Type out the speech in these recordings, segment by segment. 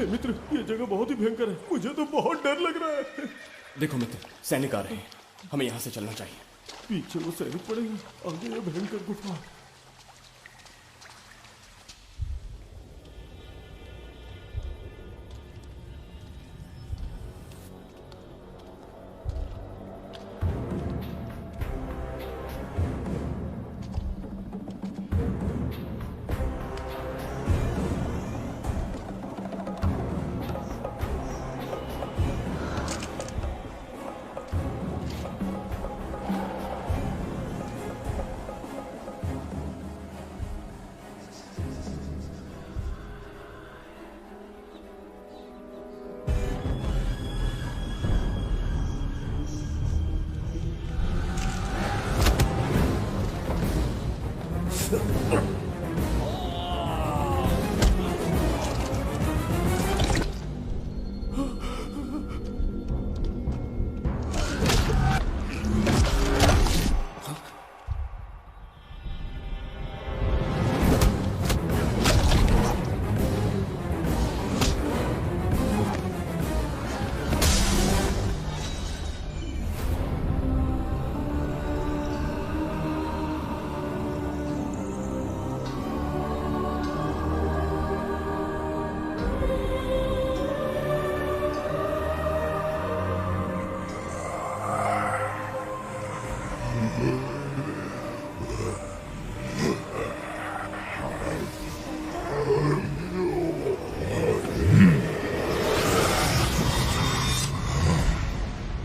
हे मित्र, ये जगह बहुत ही भयंकर है, मुझे तो बहुत डर लग रहा है। देखो मित्र, सैनिक आ रहे हैं, हमें यहाँ से चलना चाहिए। पीछे वो सैनिक पड़ेंगे, आगे ये भयंकर गुफा।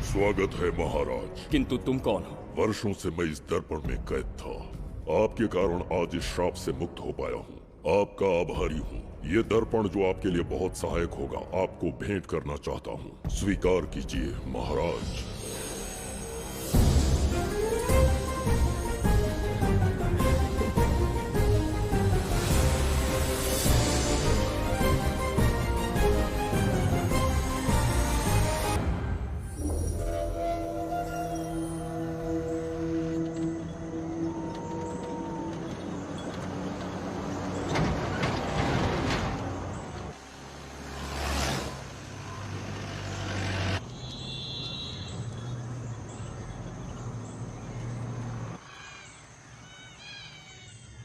स्वागत है महाराज। किंतु तुम कौन हो? वर्षों से मैं इस दर्पण में कैद था। आपके कारण आज इस श्राप से मुक्त हो पाया हूँ। आपका आभारी हूँ। ये दर्पण जो आपके लिए बहुत सहायक होगा, आपको भेंट करना चाहता हूँ। स्वीकार कीजिए महाराज।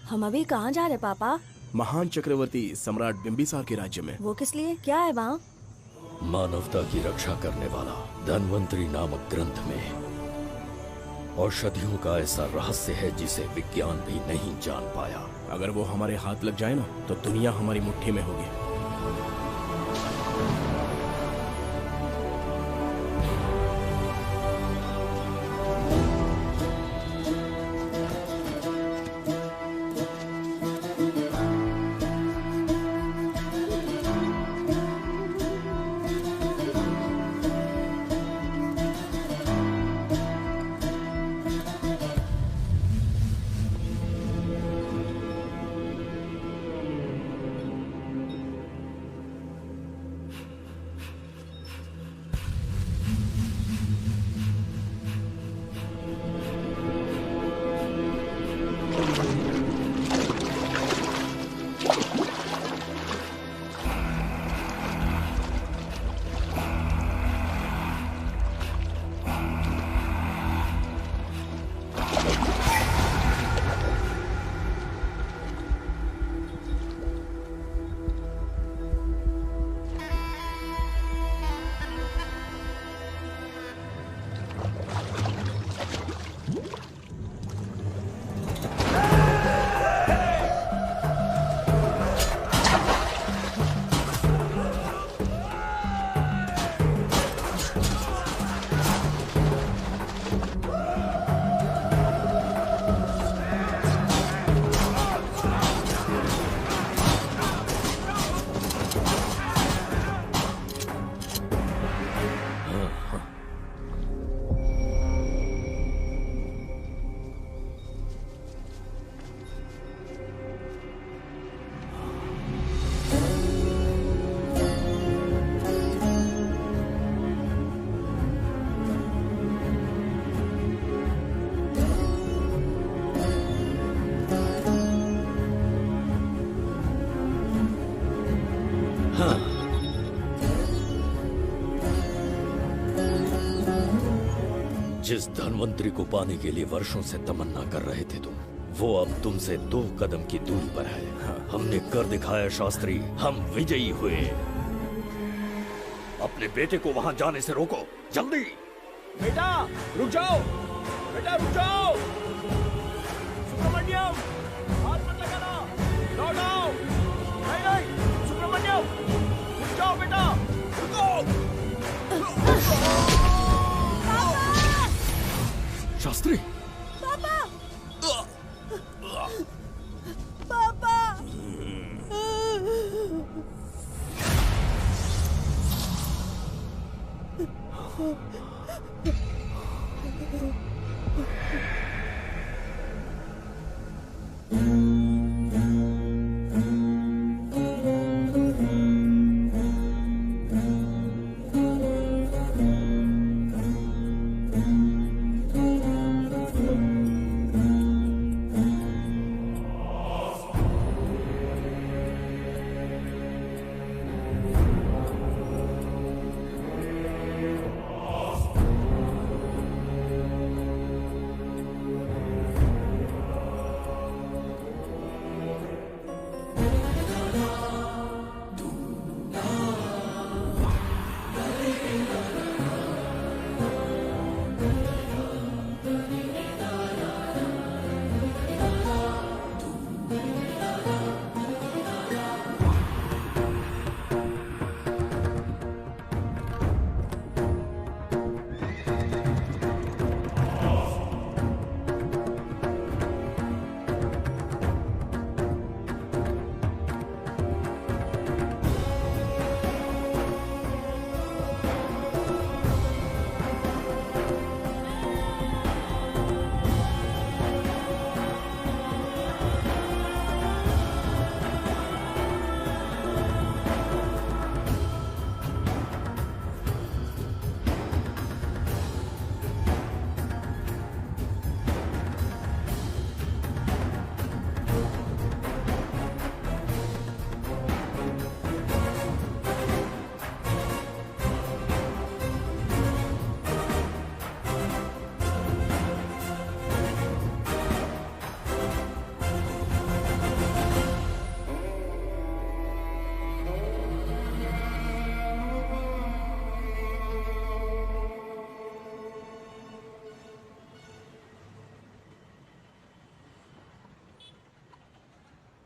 हम अभी कहाँ जा रहे पापा? महान चक्रवर्ती सम्राट बिंबिसार के राज्य में। वो किस लिए? क्या है वहाँ? मानवता की रक्षा करने वाला धन्वंतरी नामक ग्रंथ में औषधियों का ऐसा रहस्य है जिसे विज्ञान भी नहीं जान पाया। अगर वो हमारे हाथ लग जाए ना, तो दुनिया हमारी मुट्ठी में होगी। जिस धनवंतरी को पाने के लिए वर्षों से तमन्ना कर रहे थे तुम, वो अब तुमसे 2 कदम की दूरी पर है। हमने कर दिखाया शास्त्री, हम विजयी हुए। अपने बेटे को वहां जाने से रोको, जल्दी। बेटा रुक जाओ, बेटा रुक जाओ। सुब्रमण्यम, हाथ मत लगाना, लौट आओ। नहीं नहीं सुब्रमण्यम, रुक जाओ बेटा, रुको। शास्त्री, पापा पापा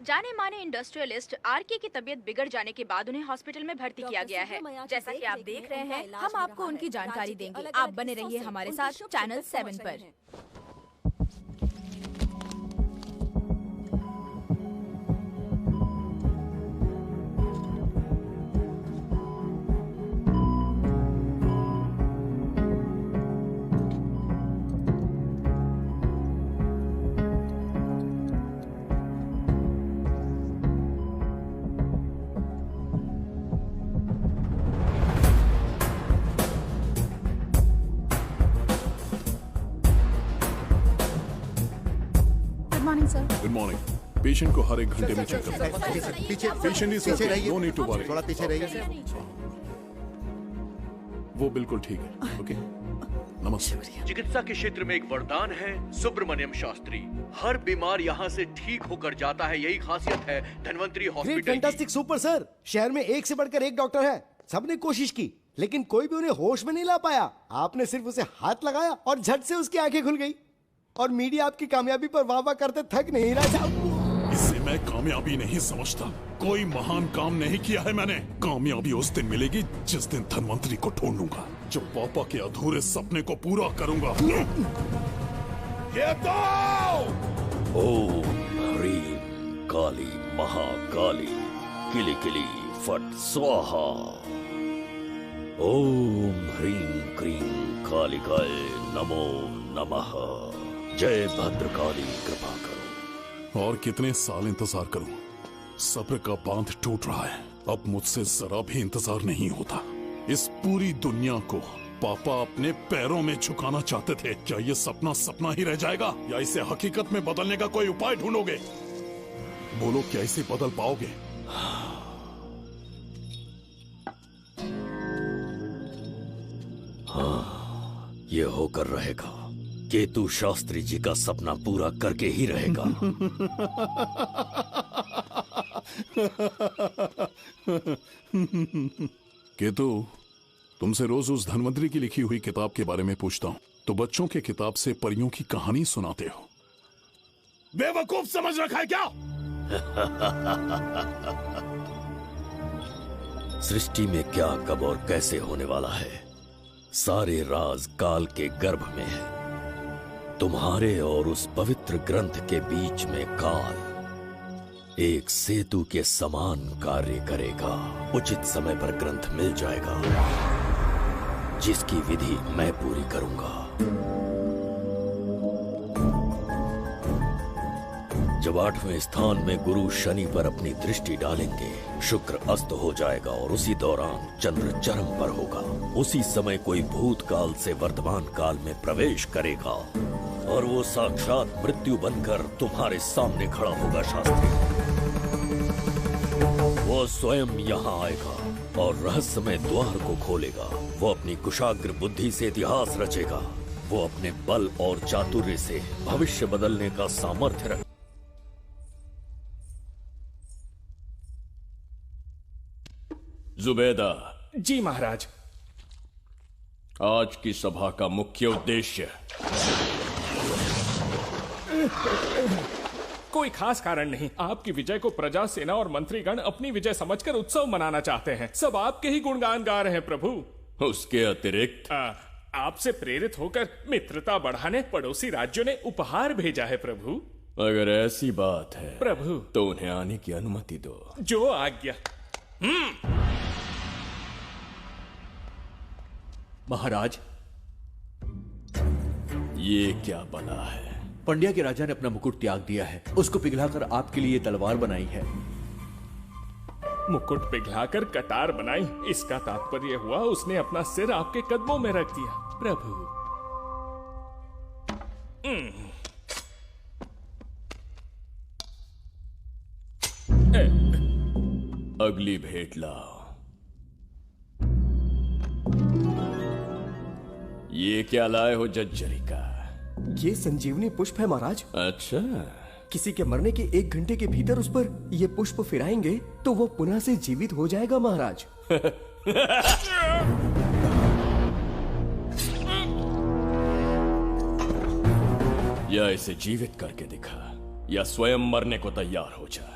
जाने माने इंडस्ट्रियलिस्ट आरके की तबीयत बिगड़ जाने के बाद उन्हें हॉस्पिटल में भर्ती किया गया है। जैसा कि आप देख रहे हैं, हम आपको उनकी जानकारी देंगे। आप बने रहिए हमारे साथ चैनल 7 पर। Good morning. पेशेंट को हर 1 घंटे में चेक करता है। पीछे पेशेंट इज पीछे रहिए, नो नीड टू वरी। थोड़ा पीछे रहिए। वो बिल्कुल ठीक है। ओके, नमस्ते। चिकित्सा के क्षेत्र में एक वरदान है सुब्रमण्यम शास्त्री। हर बीमार यहाँ से ठीक होकर जाता है, यही खासियत है धनवंतरी हॉस्पिटल की। Fantastic, super sir. शहर में एक से बढ़कर एक डॉक्टर है। सबने कोशिश की लेकिन कोई भी उन्हें होश में नहीं ला पाया। आपने सिर्फ उसे हाथ लगाया और झट से उसकी आंखें खुल गई। और मीडिया आपकी कामयाबी पर वाह वाह करते थक नहीं रहा। इसे मैं कामयाबी नहीं समझता। कोई महान काम नहीं किया है मैंने। कामयाबी उस दिन मिलेगी जिस दिन धनवंतरी को ढूंढूंगा, जो पापा के अधूरे सपने को पूरा करूंगा। ये तो ओम ह्रीं काली महाकाली किली किली फट स्वाहा। ओम ह्रीं क्रीं कालिकाय नमो नमः। जय भद्रकाली, कृपा करो। और कितने साल इंतजार करूं? सब्र का बांध टूट रहा है। अब मुझसे जरा भी इंतजार नहीं होता। इस पूरी दुनिया को पापा अपने पैरों में झुकाना चाहते थे। क्या ये सपना सपना ही रह जाएगा या इसे हकीकत में बदलने का कोई उपाय ढूंढोगे? बोलो, क्या इसे बदल पाओगे? ये होकर रहेगा। केतु शास्त्री जी का सपना पूरा करके ही रहेगा। केतु, तुमसे रोज उस धनवंतरी की लिखी हुई किताब के बारे में पूछता हूँ तो बच्चों के किताब से परियों की कहानी सुनाते हो। बेवकूफ समझ रखा है क्या? सृष्टि में क्या, कब और कैसे होने वाला है, सारे राज काल के गर्भ में है। तुम्हारे और उस पवित्र ग्रंथ के बीच में काल एक सेतु के समान कार्य करेगा। उचित समय पर ग्रंथ मिल जाएगा, जिसकी विधि मैं पूरी करूंगा। जब 8वें स्थान में गुरु शनि पर अपनी दृष्टि डालेंगे, शुक्र अस्त हो जाएगा और उसी दौरान चंद्र चरम पर होगा। उसी समय कोई भूतकाल से वर्तमान काल में प्रवेश करेगा और वो साक्षात मृत्यु बनकर तुम्हारे सामने खड़ा होगा। शास्त्री, वो स्वयं यहाँ आएगा और रहस्यमय द्वार को खोलेगा। वो अपनी कुशाग्र बुद्धि से इतिहास रचेगा। वो अपने बल और चातुर्य से भविष्य बदलने का सामर्थ्य रख। जुबेदा। जी महाराज। आज की सभा का मुख्य उद्देश्य कोई खास कारण नहीं। आपकी विजय को प्रजा, सेना और मंत्रीगण अपनी विजय समझकर उत्सव मनाना चाहते हैं। सब आपके ही गुणगान गा रहे हैं प्रभु। उसके अतिरिक्त आपसे प्रेरित होकर मित्रता बढ़ाने पड़ोसी राज्यों ने उपहार भेजा है प्रभु। अगर ऐसी बात है प्रभु तो उन्हें आने की अनुमति दो। जो आज्ञा। महाराज, ये क्या बला है? पंड्या के राजा ने अपना मुकुट त्याग दिया है। उसको पिघलाकर आपके लिए तलवार बनाई है। मुकुट पिघलाकर कटार बनाई, इसका तात्पर्य हुआ उसने अपना सिर आपके कदमों में रख दिया प्रभु। अगली भेंट लाओ। ये क्या लाए हो जज्जरी का? ये संजीवनी पुष्प है महाराज। अच्छा, किसी के मरने के 1 घंटे के भीतर उस पर ये पुष्प फिराएंगे तो वो पुनः से जीवित हो जाएगा महाराज। या इसे जीवित करके दिखा या स्वयं मरने को तैयार हो जा।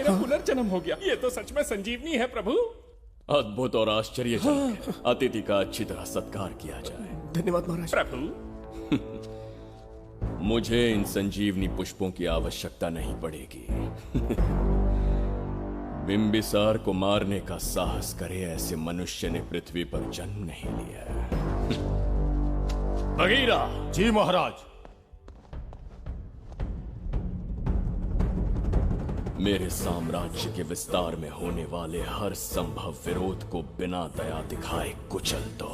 पुनर्जन्म हो गया। ये तो सच में संजीवनी है प्रभु। अद्भुत और आश्चर्यजनक। अतिथि का अच्छी तरह सत्कार किया जाए। धन्यवाद महाराज। प्रभु, मुझे इन संजीवनी पुष्पों की आवश्यकता नहीं पड़ेगी। बिंबिसार को मारने का साहस करे ऐसे मनुष्य ने पृथ्वी पर जन्म नहीं लिया। बगीरा। जी महाराज। मेरे साम्राज्य के विस्तार में होने वाले हर संभव विरोध को बिना दया दिखाए कुचल दो।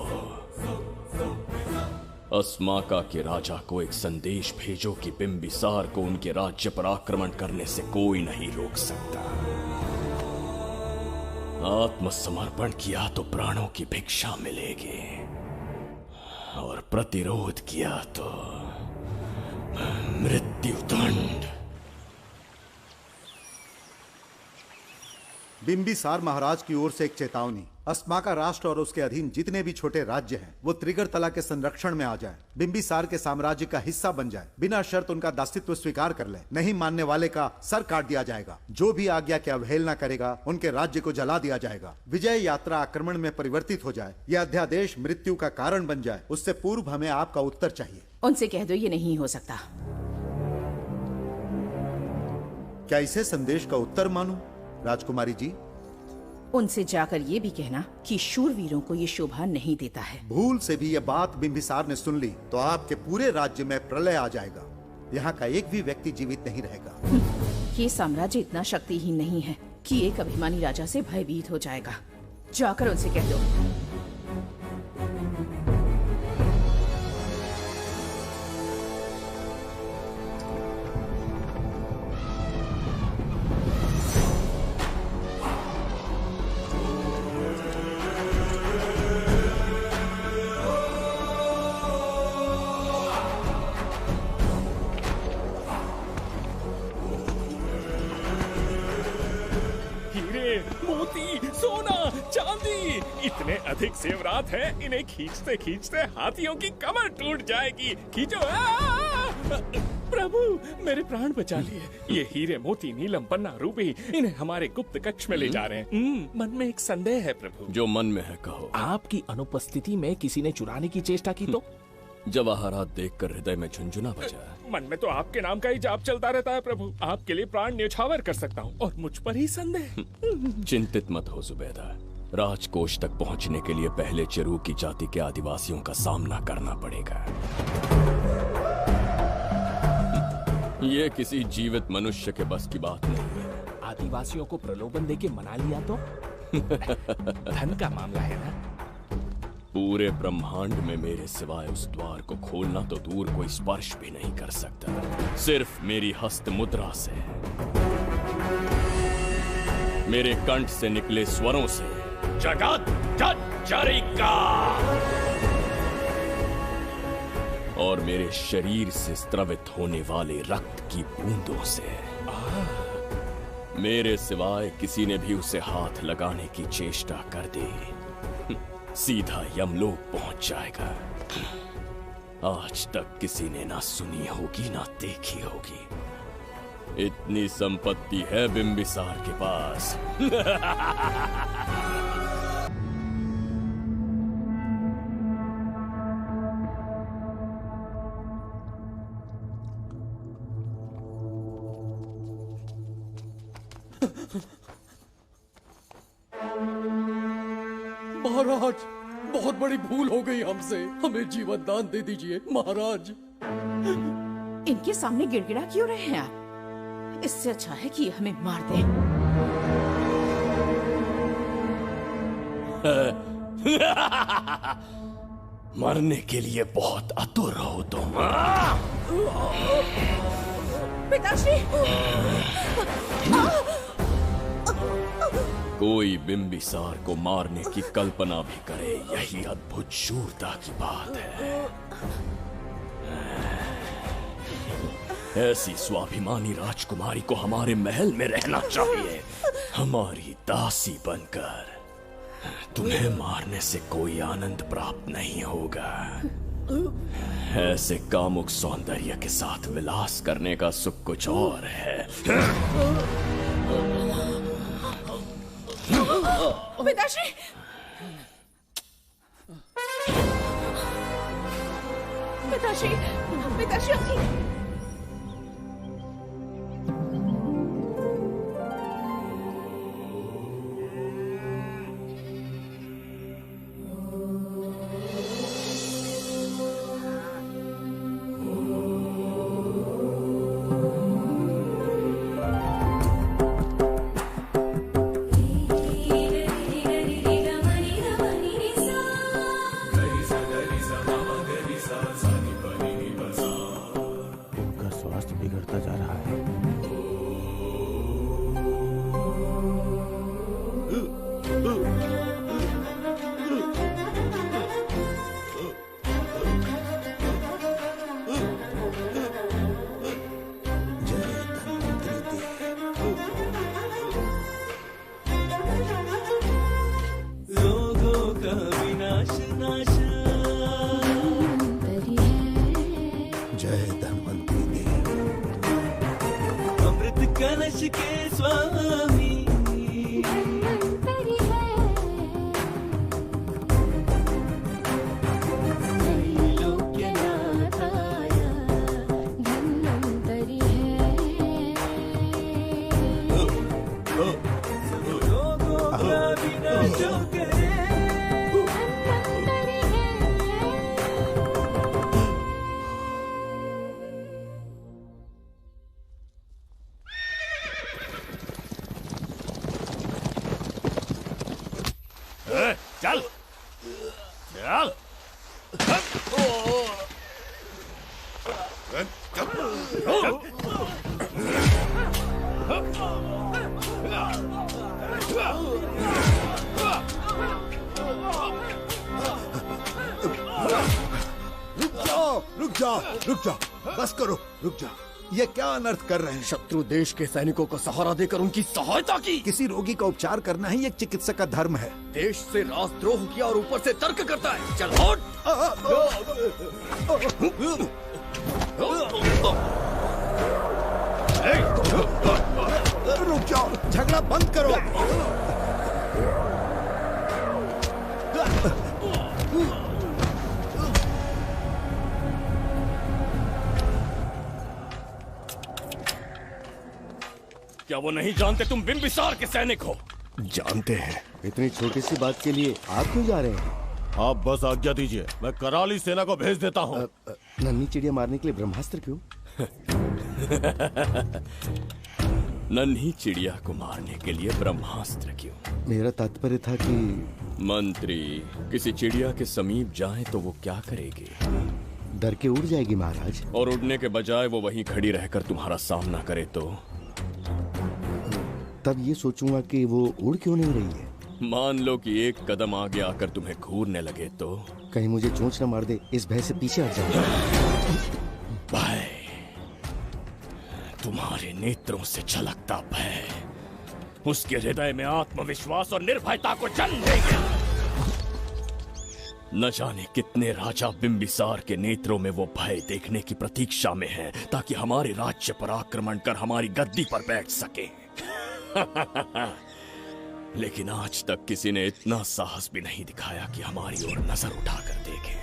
अस्माका के राजा को एक संदेश भेजो कि बिंबिसार को उनके राज्य पर आक्रमण करने से कोई नहीं रोक सकता। आत्मसमर्पण किया तो प्राणों की भिक्षा मिलेगी और प्रतिरोध किया तो मृत्युदंड। बिंबिसार महाराज की ओर से एक चेतावनी। अस्माका राष्ट्र और उसके अधीन जितने भी छोटे राज्य हैं वो त्रिगर्तला के संरक्षण में आ जाएं, बिंबिसार के साम्राज्य का हिस्सा बन जाए, बिना शर्त उनका दासत्व स्वीकार कर ले। नहीं मानने वाले का सर काट दिया जाएगा। जो भी आज्ञा की अवहेलना करेगा उनके राज्य को जला दिया जाएगा। विजय यात्रा आक्रमण में परिवर्तित हो जाए, यह अध्यादेश मृत्यु का कारण बन जाए, उससे पूर्व हमें आपका उत्तर चाहिए। उनसे कह दो ये नहीं हो सकता। क्या इसे संदेश का उत्तर मानूं? राजकुमारी जी, उनसे जाकर ये भी कहना कि शूरवीरों को ये शोभा नहीं देता है। भूल से भी ये बात बिंबिसार ने सुन ली तो आपके पूरे राज्य में प्रलय आ जाएगा। यहाँ का एक भी व्यक्ति जीवित नहीं रहेगा। ये साम्राज्य इतना शक्तिहीन नहीं है कि एक अभिमानी राजा से भयभीत हो जाएगा। जाकर उनसे कह दो। इतने अधिक जेवरात हैं, इन्हें खींचते खींचते हाथियों की कमर टूट जाएगी। खींचो। प्रभु, मेरे प्राण बचा लिए। ये हीरे मोती नीलम पन्ना रूबी, इन्हें हमारे गुप्त कक्ष में ले जा रहे हैं। मन में एक संदेह है प्रभु। जो मन में है कहो। आपकी अनुपस्थिति में किसी ने चुराने की चेष्टा की तो? जवाहरात देखकर हृदय में झुंझुना बजा। मन में तो आपके नाम का ही जाप चलता रहता है प्रभु। आपके लिए प्राण न्यौछावर कर सकता हूँ और मुझ पर ही संदेह। चिंतित मत हो जुबैदा, राजकोष तक पहुंचने के लिए पहले चिरूकी जाति के आदिवासियों का सामना करना पड़ेगा। ये किसी जीवित मनुष्य के बस की बात नहीं है। आदिवासियों को प्रलोभन देके मना लिया तो? धन का मामला है ना? पूरे ब्रह्मांड में मेरे सिवाय उस द्वार को खोलना तो दूर कोई स्पर्श भी नहीं कर सकता, सिर्फ मेरी हस्त मुद्रा से, मेरे कंठ से निकले स्वरों से। जगत जरिका और मेरे शरीर से स्त्रवित होने वाले रक्त की बूंदों से। मेरे सिवाय किसी ने भी उसे हाथ लगाने की चेष्टा कर दी, सीधा यमलोक पहुंच जाएगा। आज तक किसी ने ना सुनी होगी ना देखी होगी। इतनी संपत्ति है बिंबिसार के पास। महाराज, बहुत बड़ी भूल हो गई हमसे, हमें जीवन दान दे दीजिए महाराज। इनके सामने गिड़गिड़ा क्यों रहे हैं आप? इससे अच्छा है कि हमें मार दें। मरने के लिए बहुत आतुर हो तुम। पिताश्री! कोई बिंबिसार को मारने की कल्पना भी करे, यही अद्भुत शूरता की बात है। ऐसी स्वाभिमानी राजकुमारी को हमारे महल में रहना चाहिए, हमारी दासी बनकर। तुम्हें मारने से कोई आनंद प्राप्त नहीं होगा। ऐसे कामुक सौंदर्य के साथ विलास करने का सुख कुछ और है। पिताश्री! पिताश्री! पिताश्री! रुक जाओ, रुक जाओ, बस करो, रुक जाओ। ये क्या अनर्थ कर रहे हैं? शत्रु देश के सैनिकों को सहारा देकर उनकी सहायता की। किसी रोगी का उपचार करना ही एक चिकित्सक का धर्म है। देश से राजद्रोह किया और ऊपर से तर्क करता है। चल हट। रुक जाओ, झगड़ा बंद करो। क्या वो नहीं जानते तुम बिंबिसार के सैनिक हो? जानते हैं। इतनी छोटी सी बात के लिए आप क्यों जा रहे हैं? आप बस आज्ञा दीजिए, मैं कराली सेना को भेज देता हूँ। नन्ही चिड़िया मारने के लिए ब्रह्मास्त्र क्यों? नन्ही चिड़िया को मारने के लिए ब्रह्मास्त्र क्यों? मेरा तात्पर्य था कि मंत्री किसी चिड़िया के समीप जाए तो वो क्या करेगी? डर के उड़ जाएगी महाराज। और उड़ने के बजाय वो वहीं खड़ी रहकर तुम्हारा सामना करे तो? तब ये सोचूंगा कि वो उड़ क्यों नहीं रही है। मान लो कि एक कदम आगे आकर तुम्हें घूरने लगे तो? कहीं मुझे चोंच न मार दे, इस भय से पीछे हट जाऊंगा। भय, तुम्हारे नेत्रों से झलकता भय उसके हृदय में आत्मविश्वास और निर्भयता को जन्म देगा। न जाने कितने राजा बिंबिसार के नेत्रों में वो भय देखने की प्रतीक्षा में हैं, ताकि हमारे राज्य पर आक्रमण कर हमारी गद्दी पर बैठ सके। लेकिन आज तक किसी ने इतना साहस भी नहीं दिखाया कि हमारी ओर नजर उठाकर देखे।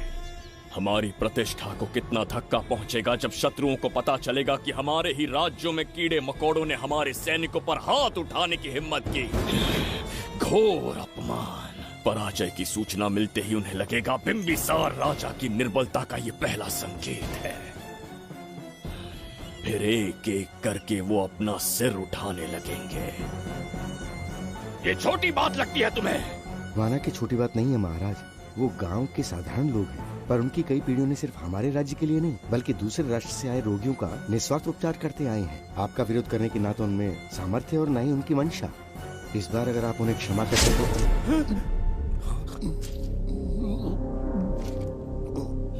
हमारी प्रतिष्ठा को कितना धक्का पहुंचेगा जब शत्रुओं को पता चलेगा कि हमारे ही राज्यों में कीड़े मकोड़ों ने हमारे सैनिकों पर हाथ उठाने की हिम्मत की। घोर अपमान। पराजय की सूचना मिलते ही उन्हें लगेगा बिंबिसार राजा की निर्बलता का ये पहला संकेत है। फिर एक एक करके वो अपना सिर उठाने लगेंगे। ये छोटी बात लगती है तुम्हें? माना कि छोटी बात नहीं है महाराज। वो गांव के साधारण लोग हैं, पर उनकी कई पीढ़ियों ने सिर्फ हमारे राज्य के लिए नहीं बल्कि दूसरे राष्ट्र से आए रोगियों का निस्वार्थ उपचार करते आए हैं। आपका विरोध करने की ना तो उनमें सामर्थ्य और ना ही उनकी मंशा। इस बार अगर आप उन्हें क्षमा कर सको।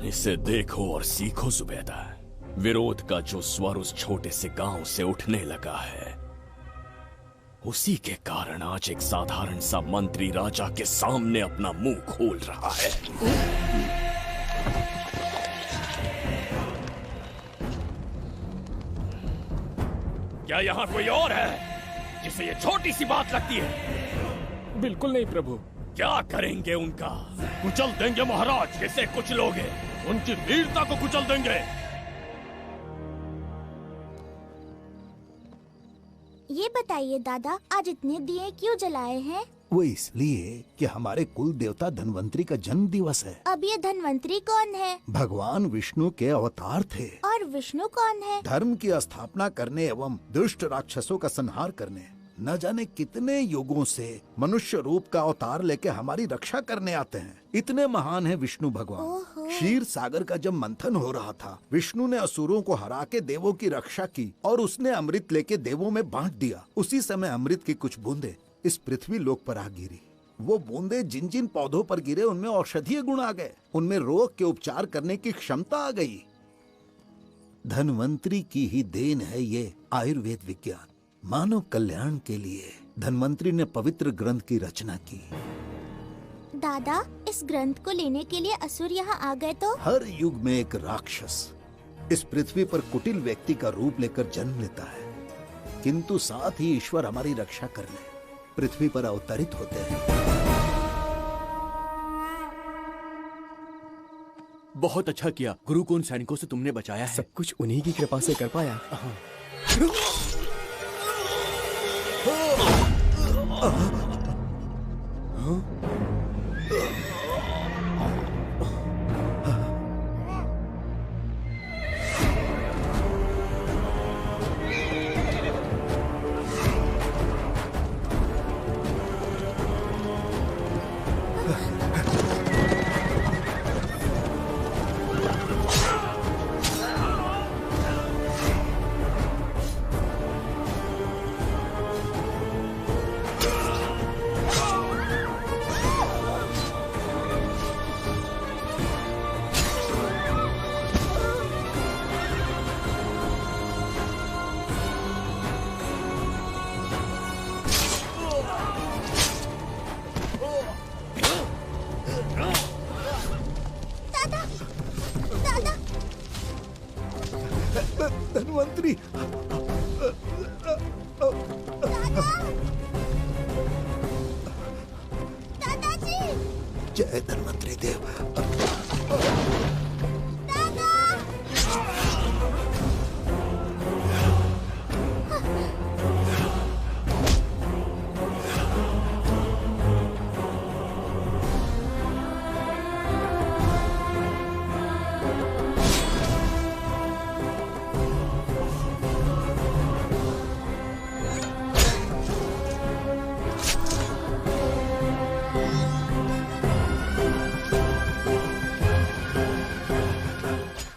इसे देखो और सीखो जुबैदा। विरोध का जो स्वर उस छोटे से गांव से उठने लगा है, उसी के कारण आज एक साधारण सा मंत्री राजा के सामने अपना मुंह खोल रहा है। क्या यहाँ कोई और है जिसे ये छोटी सी बात लगती है? बिल्कुल नहीं प्रभु। क्या करेंगे उनका? कुचल देंगे महाराज। कैसे कुचलोगे? उनकी वीरता को कुचल देंगे। ये बताइए दादा, आज इतने दिए क्यों जलाए हैं? वो इसलिए कि हमारे कुल देवता धन्वंतरी का जन्म दिवस है। अब ये धन्वंतरी कौन है? भगवान विष्णु के अवतार थे। और विष्णु कौन है? धर्म की स्थापना करने एवं दुष्ट राक्षसों का संहार करने न जाने कितने युगों से मनुष्य रूप का अवतार लेके हमारी रक्षा करने आते हैं। इतने महान है विष्णु भगवान। क्षीर सागर का जब मंथन हो रहा था, विष्णु ने असुरों को हरा के देवों की रक्षा की और उसने अमृत लेके देवों में बांट दिया। उसी समय अमृत की कुछ बूंदे इस पृथ्वी लोक पर आ गिरी। वो बूंदे जिन जिन पौधों पर गिरे उनमें औषधीय गुण आ गए, उनमें रोग के उपचार करने की क्षमता आ गई। धन्वंतरी की ही देन है ये आयुर्वेद विज्ञान। मानव कल्याण के लिए धन्वंतरी ने पवित्र ग्रंथ की रचना की। दादा, इस ग्रंथ को लेने के लिए असुर यहाँ आ गए तो? हर युग में एक राक्षस इस पृथ्वी पर कुटिल व्यक्ति का रूप लेकर जन्म लेता है, किंतु साथ ही ईश्वर हमारी रक्षा करने पृथ्वी पर अवतरित होते हैं। बहुत अच्छा किया गुरु को उन सैनिकों से तुमने बचाया है। सब कुछ उन्हीं की कृपा से कर पाया। धन्वंतरी। दादाजी। जय धन्वंतरी देव।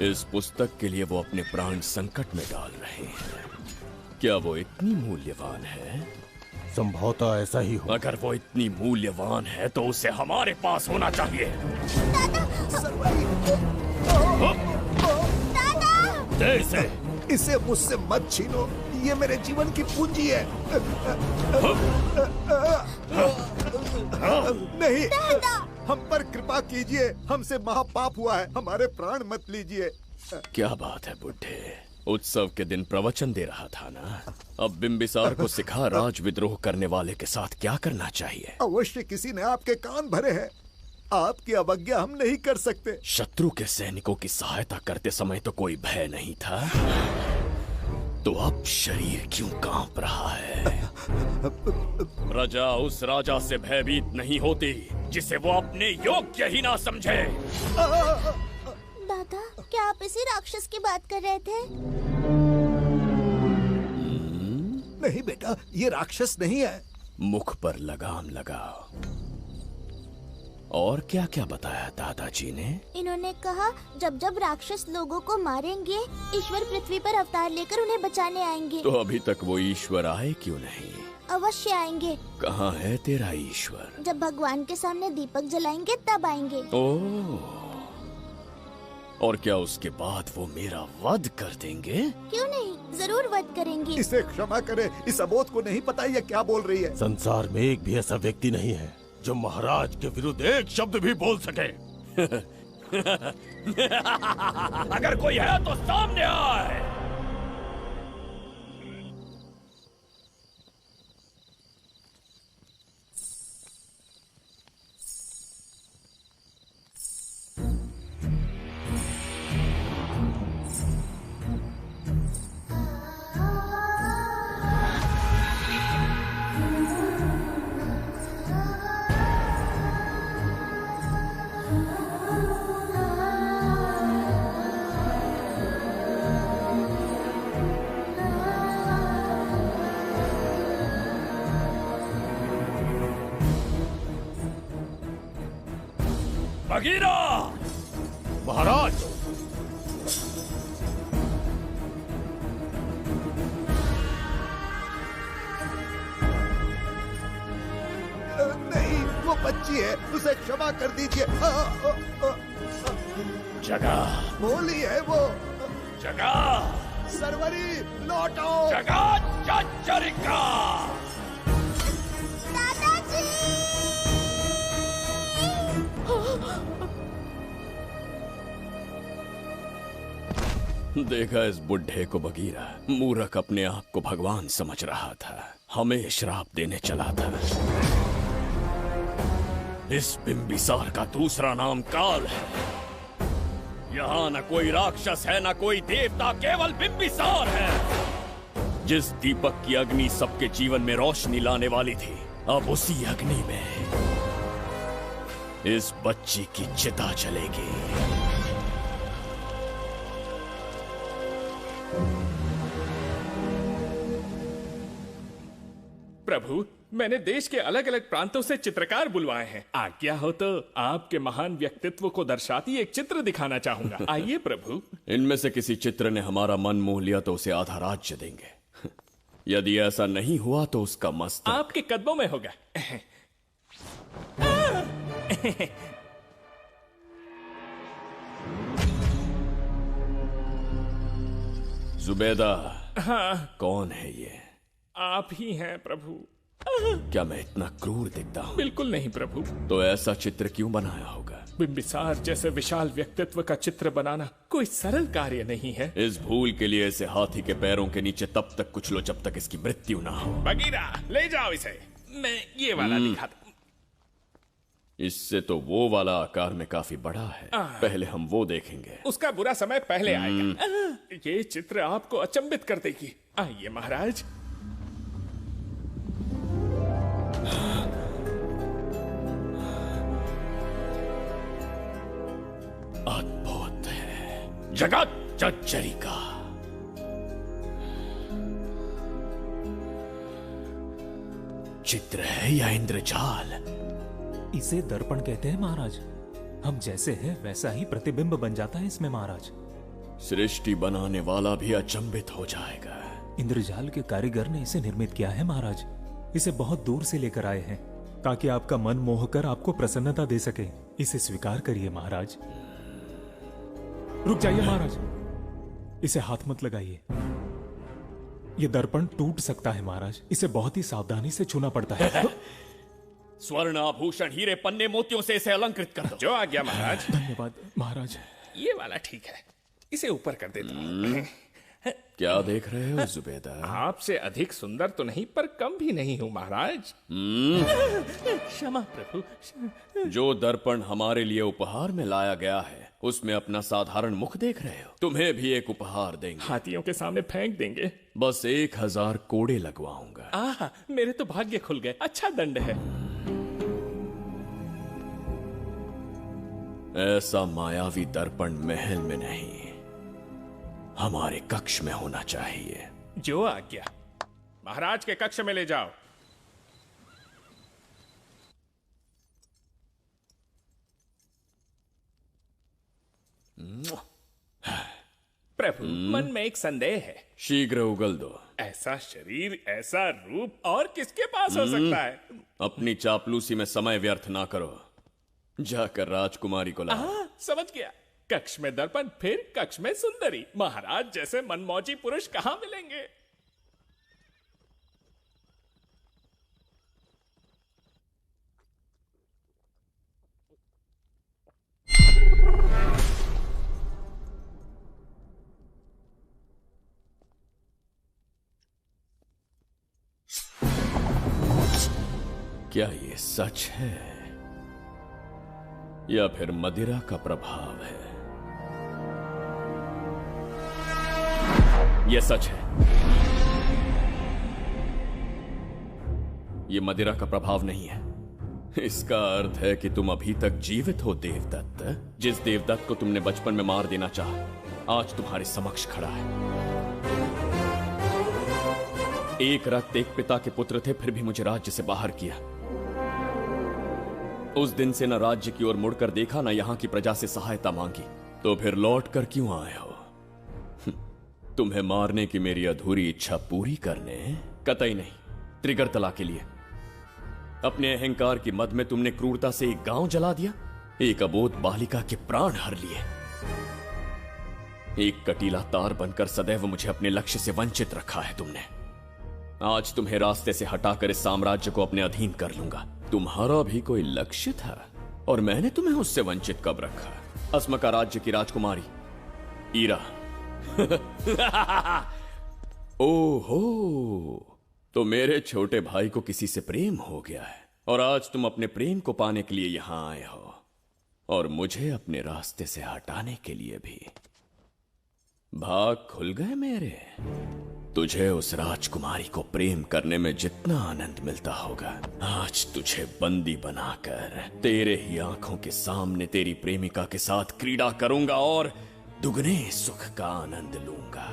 इस पुस्तक के लिए वो अपने प्राण संकट में डाल रहे हैं। क्या वो इतनी मूल्यवान है? संभवतः ऐसा ही हो। अगर वो इतनी मूल्यवान है तो उसे हमारे पास होना चाहिए। दे इसे मुझसे मत छीनो, ये मेरे जीवन की पूंजी है। नहीं, हम पर कृपा कीजिए, हमसे महापाप हुआ है, हमारे प्राण मत लीजिए। क्या बात है बुड्ढे, उत्सव के दिन प्रवचन दे रहा था ना। अब बिंबिसार को सिखा राज विद्रोह करने वाले के साथ क्या करना चाहिए। अवश्य किसी ने आपके कान भरे हैं, आपकी अवज्ञा हम नहीं कर सकते। शत्रु के सैनिकों की सहायता करते समय तो कोई भय नहीं था, तो अब शरीर क्यों कांप रहा है? प्रजा उस राजा से भयभीत नहीं होती जिसे वो अपने योग्य ही ना समझे। दादा, क्या आप इसी राक्षस की बात कर रहे थे? नहीं बेटा, ये राक्षस नहीं है। मुख पर लगाम लगाओ। और क्या क्या बताया दादाजी ने? इन्होंने कहा जब जब राक्षस लोगों को मारेंगे, ईश्वर पृथ्वी पर अवतार लेकर उन्हें बचाने आएंगे। तो अभी तक वो ईश्वर आए क्यों नहीं? अवश्य आएंगे। कहाँ है तेरा ईश्वर? जब भगवान के सामने दीपक जलाएंगे तब आएंगे। ओह, और क्या उसके बाद वो मेरा वध कर देंगे? क्यों नहीं, जरूर वध करेंगे। इसे क्षमा करे, इस अबोध को नहीं पता ये क्या बोल रही है। संसार में एक भी ऐसा व्यक्ति नहीं है जो महाराज के विरुद्ध एक शब्द भी बोल सके। अगर कोई है तो सामने आए। बगीरा! महाराज! नहीं, वो बच्ची है, उसे क्षमा कर दीजिए। जगह बोली है वो। जगह सरवरी लौटो। जगह चचरिका। देखा इस बुढ़े को बगीरा, मूर्ख अपने आप को भगवान समझ रहा था, हमें श्राप देने चला था। इस बिंबिसार का दूसरा नाम काल है। यहाँ न कोई राक्षस है न कोई देवता, केवल बिंबिसार है। जिस दीपक की अग्नि सबके जीवन में रोशनी लाने वाली थी, अब उसी अग्नि में इस बच्ची की चिता जलेगी। प्रभु, मैंने देश के अलग अलग प्रांतों से चित्रकार बुलवाए हैं। आज्ञा हो तो आपके महान व्यक्तित्व को दर्शाती एक चित्र दिखाना चाहूंगा। आइए प्रभु। इनमें से किसी चित्र ने हमारा मन मोह लिया तो उसे आधा राज्य देंगे। यदि ऐसा नहीं हुआ तो उसका मस्तक आपके कदमों में होगा। जुबेदा। हाँ। कौन है ये? आप ही हैं प्रभु। क्या मैं इतना क्रूर दिखता हूँ? बिल्कुल नहीं प्रभु। तो ऐसा चित्र क्यों बनाया होगा? बिंबिसार जैसे विशाल व्यक्तित्व का चित्र बनाना कोई सरल कार्य नहीं है। इस भूल के लिए इसे हाथी के पैरों के नीचे तब तक कुचलो जब तक इसकी मृत्यु ना हो। बगीरा, ले जाओ इसे। मैं ये वाला दिखाता। इससे तो वो वाला आकार में काफी बड़ा है। पहले हम वो देखेंगे। उसका बुरा समय पहले आएगा। ये चित्र आपको अचंभित कर देगी। आइए महाराज। अद्भुत है, जगत जज्जरी का। चित्र है या इंद्रजाल? इसे दर्पण कहते हैं महाराज। हम जैसे हैं वैसा ही प्रतिबिंब बन जाता है इसमें महाराज। सृष्टि बनाने वाला भी अचंभित हो जाएगा। इंद्रजाल के कारीगर ने इसे निर्मित किया है महाराज। इसे बहुत दूर से लेकर आए हैं ताकि आपका मन मोह कर आपको प्रसन्नता दे सके। इसे स्वीकार करिए महाराज। रुक जाइए महाराज, इसे हाथ मत लगाइए। यह दर्पण टूट सकता है महाराज। इसे बहुत ही सावधानी से छूना पड़ता है। स्वर्ण आभूषण हीरे पन्ने मोतियों से इसे अलंकृत कर दो। जो आ गया महाराज। धन्यवाद महाराज। ये वाला ठीक है, इसे ऊपर कर देता हूं। क्या देख रहे हो जुबेदा? आपसे अधिक सुंदर तो नहीं पर कम भी नहीं हूं महाराज। क्षमा प्रभु। जो दर्पण हमारे लिए उपहार में लाया गया है उसमें अपना साधारण मुख देख रहे हो। तुम्हें भी एक उपहार देंगे। हाथियों के सामने फेंक देंगे। बस 1000 कोड़े लगवाऊंगा। मेरे तो भाग्य खुल गए। अच्छा दंड है। ऐसा मायावी दर्पण महल में नहीं, हमारे कक्ष में होना चाहिए। जो आज्ञा। महाराज के कक्ष में ले जाओ। प्रभु, मन में एक संदेह है। शीघ्र उगल दो। ऐसा शरीर, ऐसा रूप और किसके पास हो सकता है? अपनी चापलूसी में समय व्यर्थ ना करो। जाकर राजकुमारी को लाओ। समझ गया। कक्ष में दर्पण, फिर कक्ष में सुंदरी। महाराज जैसे मनमौजी पुरुष कहां मिलेंगे? क्या ये सच है या फिर मदिरा का प्रभाव है? यह सच है। यह मदिरा का प्रभाव नहीं है। इसका अर्थ है कि तुम अभी तक जीवित हो देवदत्त। जिस देवदत्त को तुमने बचपन में मार देना चाहा आज तुम्हारे समक्ष खड़ा है। एक रक्त एक पिता के पुत्र थे, फिर भी मुझे राज्य से बाहर किया। उस दिन से न राज्य की ओर मुड़कर देखा, न यहां की प्रजा से सहायता मांगी। तो फिर लौट कर क्यों आए हो? तुम्हें मारने की मेरी अधूरी इच्छा पूरी करने? कतई नहीं, त्रिगर्तला के लिए। अपने अहंकार की मद में तुमने क्रूरता से एक गांव जला दिया, एक अबोध बालिका के प्राण हर लिए। एक कटीला तार बनकर सदैव मुझे अपने लक्ष्य से वंचित रखा है तुमने। आज तुम्हें रास्ते से हटाकर इस साम्राज्य को अपने अधीन कर लूंगा। तुम्हारा भी कोई लक्ष्य था और मैंने तुम्हें उससे वंचित कब रखा? अस्मका राज्य की राजकुमारी ईरा। ओहो, तो मेरे छोटे भाई को किसी से प्रेम हो गया है और आज तुम अपने प्रेम को पाने के लिए यहां आए हो और मुझे अपने रास्ते से हटाने के लिए भी। भाग खुल गए मेरे। तुझे उस राजकुमारी को प्रेम करने में जितना आनंद मिलता होगा, आज तुझे बंदी बनाकर तेरे ही आंखों के सामने तेरी प्रेमिका के साथ क्रीड़ा करूंगा और दुगने सुख का आनंद लूंगा।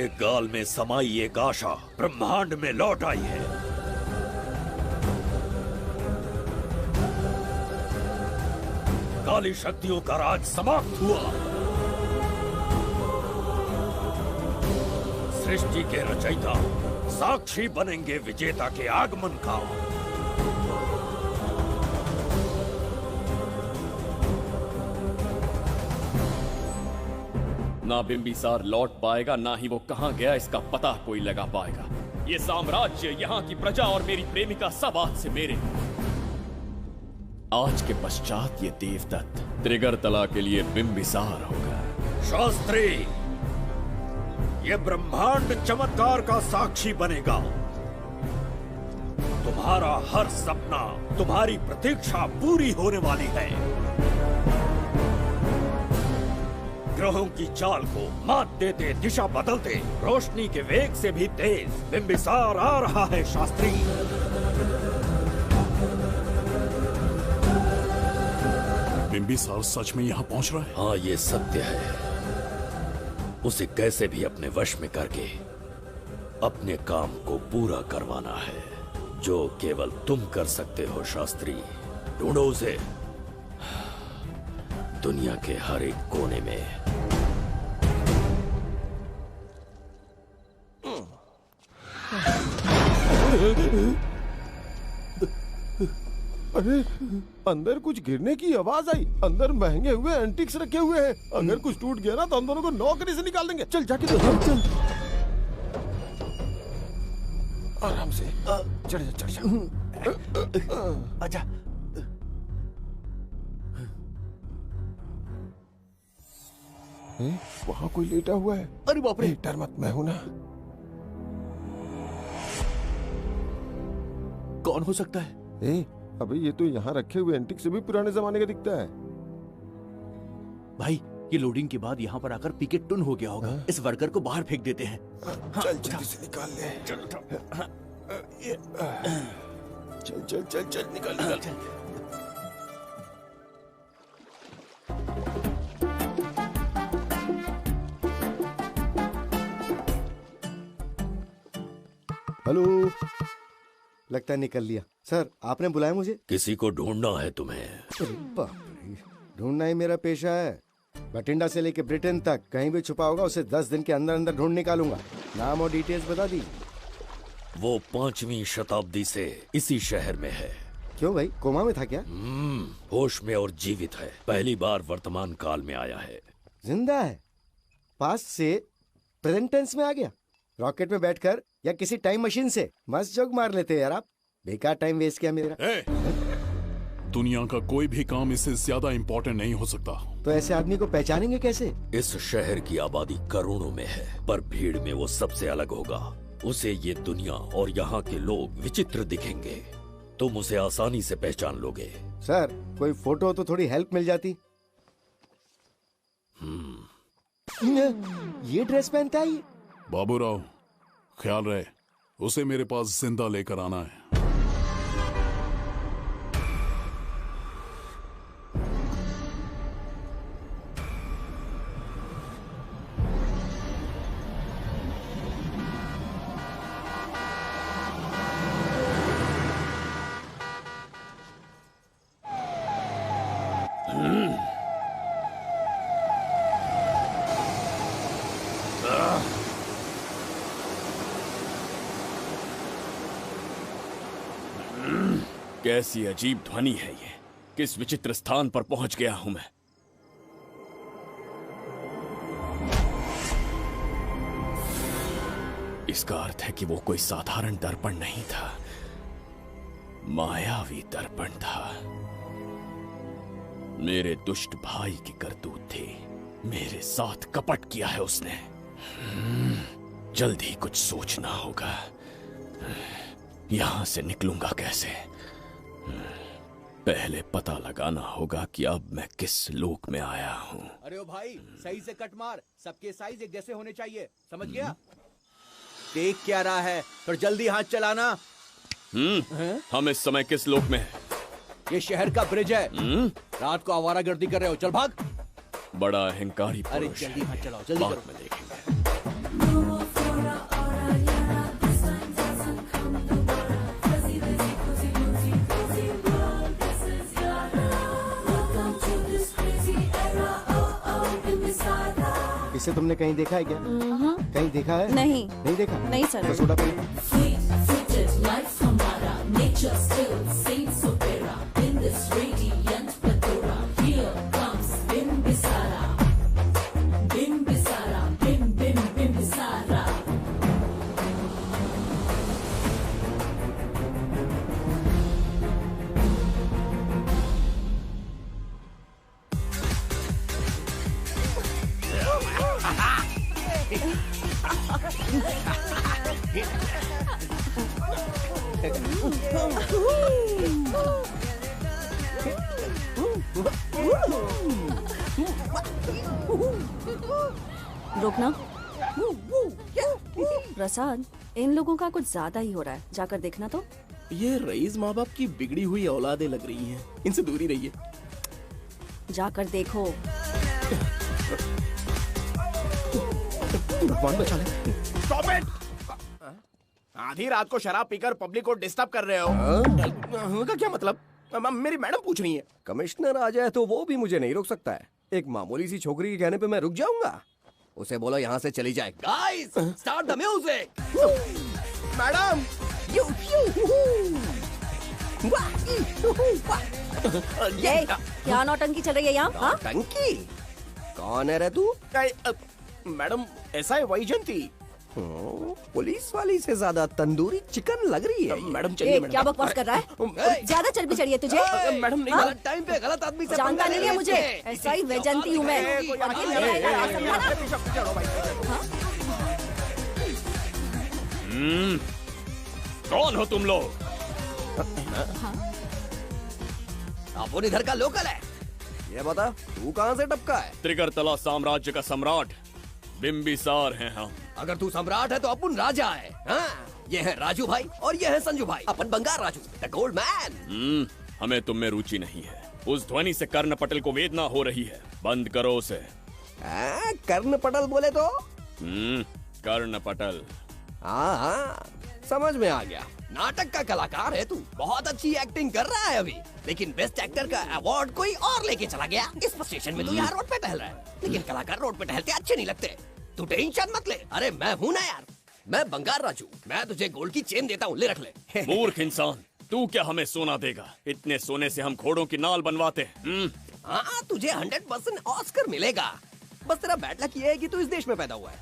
के गाल में समाई एक आशा ब्रह्मांड में लौट आई है। काली शक्तियों का राज समाप्त हुआ। सृष्टि के रचयिता साक्षी बनेंगे विजेता के आगमन का। ना बिंबिसार लौट पाएगा, ना ही वो कहां गया इसका पता कोई लगा पाएगा। ये साम्राज्य, यहाँ की प्रजा और मेरी प्रेमिका सब आज से मेरे। आज के पश्चात ये देवदत्त त्रिगर्तला के लिए बिंबिसार होगा। शास्त्री, ये ब्रह्मांड चमत्कार का साक्षी बनेगा। तुम्हारा हर सपना, तुम्हारी प्रतीक्षा पूरी होने वाली है। ग्रहों की चाल को मात देते, दिशा बदलते, रोशनी के वेग से भी तेज बिंबिसार आ रहा है शास्त्री। बिंबिसार सच में यहाँ पहुँच रहा है? हाँ, ये सत्य है। उसे कैसे भी अपने वश में करके अपने काम को पूरा करवाना है, जो केवल तुम कर सकते हो शास्त्री। ढूंढो उसे दुनिया के हर एक कोने में। अरे, अंदर कुछ गिरने की आवाज आई। अंदर महंगे हुए एंटिक्स रखे हुए हैं। अगर कुछ टूट गया ना तो हम दोनों को नौकरी से निकाल देंगे। चल जाके देख। चल आराम से चढ़ जा, चढ़ जा। आजा। वहाँ कोई लेटा हुआ है। अरे बाप रे! डर मत, मैं हूं ना। कौन हो सकता है? अबे ये तो यहाँ रखे हुए एंटिक से भी पुराने जमाने का दिखता है। भाई, ये लोडिंग के बाद यहाँ पर आकर पिकेट टुन हो गया होगा। इस वर्कर को बाहर फेंक देते हैं। चल जल्दी से निकाल ले। चल चल चल चल निकाल। हेलो, लगता है निकल लिया। सर, आपने बुलाया मुझे? किसी को ढूंढना है तुम्हें। अरे बाप रे, ढूंढना ही मेरा पेशा है। बठिंडा से लेके ब्रिटेन तक कहीं भी छुपा होगा उसे 10 दिन के अंदर अंदर ढूंढ निकालूंगा। नाम और डिटेल्स बता दी। वो 5वीं शताब्दी से इसी शहर में है। क्यों भाई, कोमा में था क्या? होश में और जीवित है। पहली बार वर्तमान काल में आया है। जिंदा है? पास्ट से प्रेजेंट टेंस में आ गया? रॉकेट में बैठकर या किसी टाइम मशीन से? मस्त जोक मार लेते यार आप। बेकार टाइम वेस्ट किया मेरा। दुनिया का कोई भी काम इससे ज्यादा इम्पोर्टेंट नहीं हो सकता। तो ऐसे आदमी को पहचानेंगे कैसे? इस शहर की आबादी करोड़ों में है, पर भीड़ में वो सबसे अलग होगा। उसे ये दुनिया और यहाँ के लोग विचित्र दिखेंगे। तुम उसे आसानी से पहचान लोगे। सर, कोई फोटो तो थोड़ी हेल्प मिल जाती। ये ड्रेस पहनता है ये? बाबूराव, ख्याल रहे, उसे मेरे पास जिंदा लेकर आना है। कैसी अजीब ध्वनि है ये। किस विचित्र स्थान पर पहुंच गया हूं मैं। इसका अर्थ है कि वो कोई साधारण दर्पण नहीं था, मायावी दर्पण था। मेरे दुष्ट भाई की करतूत थी। मेरे साथ कपट किया है उसने। जल्द ही कुछ सोचना होगा। यहां से निकलूंगा कैसे? पहले पता लगाना होगा कि अब मैं किस लोक में आया हूँ। अरे ओ भाई, सही से कट मार। सबके साइज एक जैसे होने चाहिए, समझ गया? देख क्या रहा है, तो जल्दी हाथ चलाना। हम इस समय किस लोक में हैं? ये शहर का ब्रिज है। रात को आवारागर्दी कर रहे हो, चल भाग। बड़ा अहंकारी अरे पुरुष जल्दी है। हाथ चलाओ, जल्दी बाद करो। में देखेंगे। इसे तुमने कहीं देखा है क्या? कहीं देखा है? नहीं। नहीं देखा? नहीं सर। तो सोडा पी। रुकना। प्रसाद, इन लोगों का कुछ ज्यादा ही हो रहा है, जाकर देखना तो। ये रईस माँ बाप की बिगड़ी हुई औलादें लग रही हैं, इनसे दूरी रहिए। जाकर देखो। भगवान बचा ले। Stop it! आधी रात को शराब पीकर पब्लिक को डिस्टर्ब कर रहे हो। का क्या मतलब? मेरी मैडम पूछ रही है। कमिश्नर आ जाए तो वो भी मुझे नहीं रोक सकता है। एक मामूली सी छोकरी के कहने पे मैं रुक जाऊंगा? उसे बोलो यहाँ से चली जाए। Guys, start the music. Madam, ये क्या नौटंकी चल रही है यहाँ? नौटंकी? कौन है रे तू? मैडम, ऐसा है वैजंती। पुलिस वाली से ज्यादा तंदूरी चिकन लग रही है। मैडम चलिए। क्या बकवास कर रहा है? ज्यादा चर्बी चढ़ी है तुझे? मैडम नहीं। गलत टाइम पे गलत आदमी से जानता नहीं है मुझे। ऐसा ही वैजंती हूँ मैं। कौन हो तुम लोग? अपन इधर का लोकल है। ये बता, तू कहाँ से टपका है? त्रिगर्तला साम्राज्य का सम्राट बिम्बिसार हैं हम। अगर तू सम्राट है तो अपन राजा है। हाँ? ये है राजू भाई और ये है संजू भाई, अपन बंगार राजू, द गोल्ड मैन। हमें तुम में रुचि नहीं है। उस ध्वनि से कर्ण पटेल को वेदना हो रही है, बंद करो उसे। कर्ण पटेल बोले तो? कर्ण पटेल। हाँ, समझ में आ गया। नाटक का कलाकार है तू, बहुत अच्छी एक्टिंग कर रहा है अभी, लेकिन बेस्ट एक्टर का अवार्ड कोई और लेके चला गया। इस स्टेशन में तू यहाँ रोड पे टहल रहा है, लेकिन कलाकार रोड पे टहलते अच्छे नहीं लगते। तू टेंशन मत ले। अरे मैं हूँ ना यार, मैं बंगार राजू, मैं तुझे गोल्ड की चेन देता हूँ, ले रख ले। मूर्ख इंसान, तू क्या हमें सोना देगा? इतने सोने से हम घोड़ों की नाल बनवाते हैं। हाँ, तुझे 100% ऑस्कर मिलेगा। बस तेरा बैड लक ये है कि तू इस देश में पैदा हुआ है।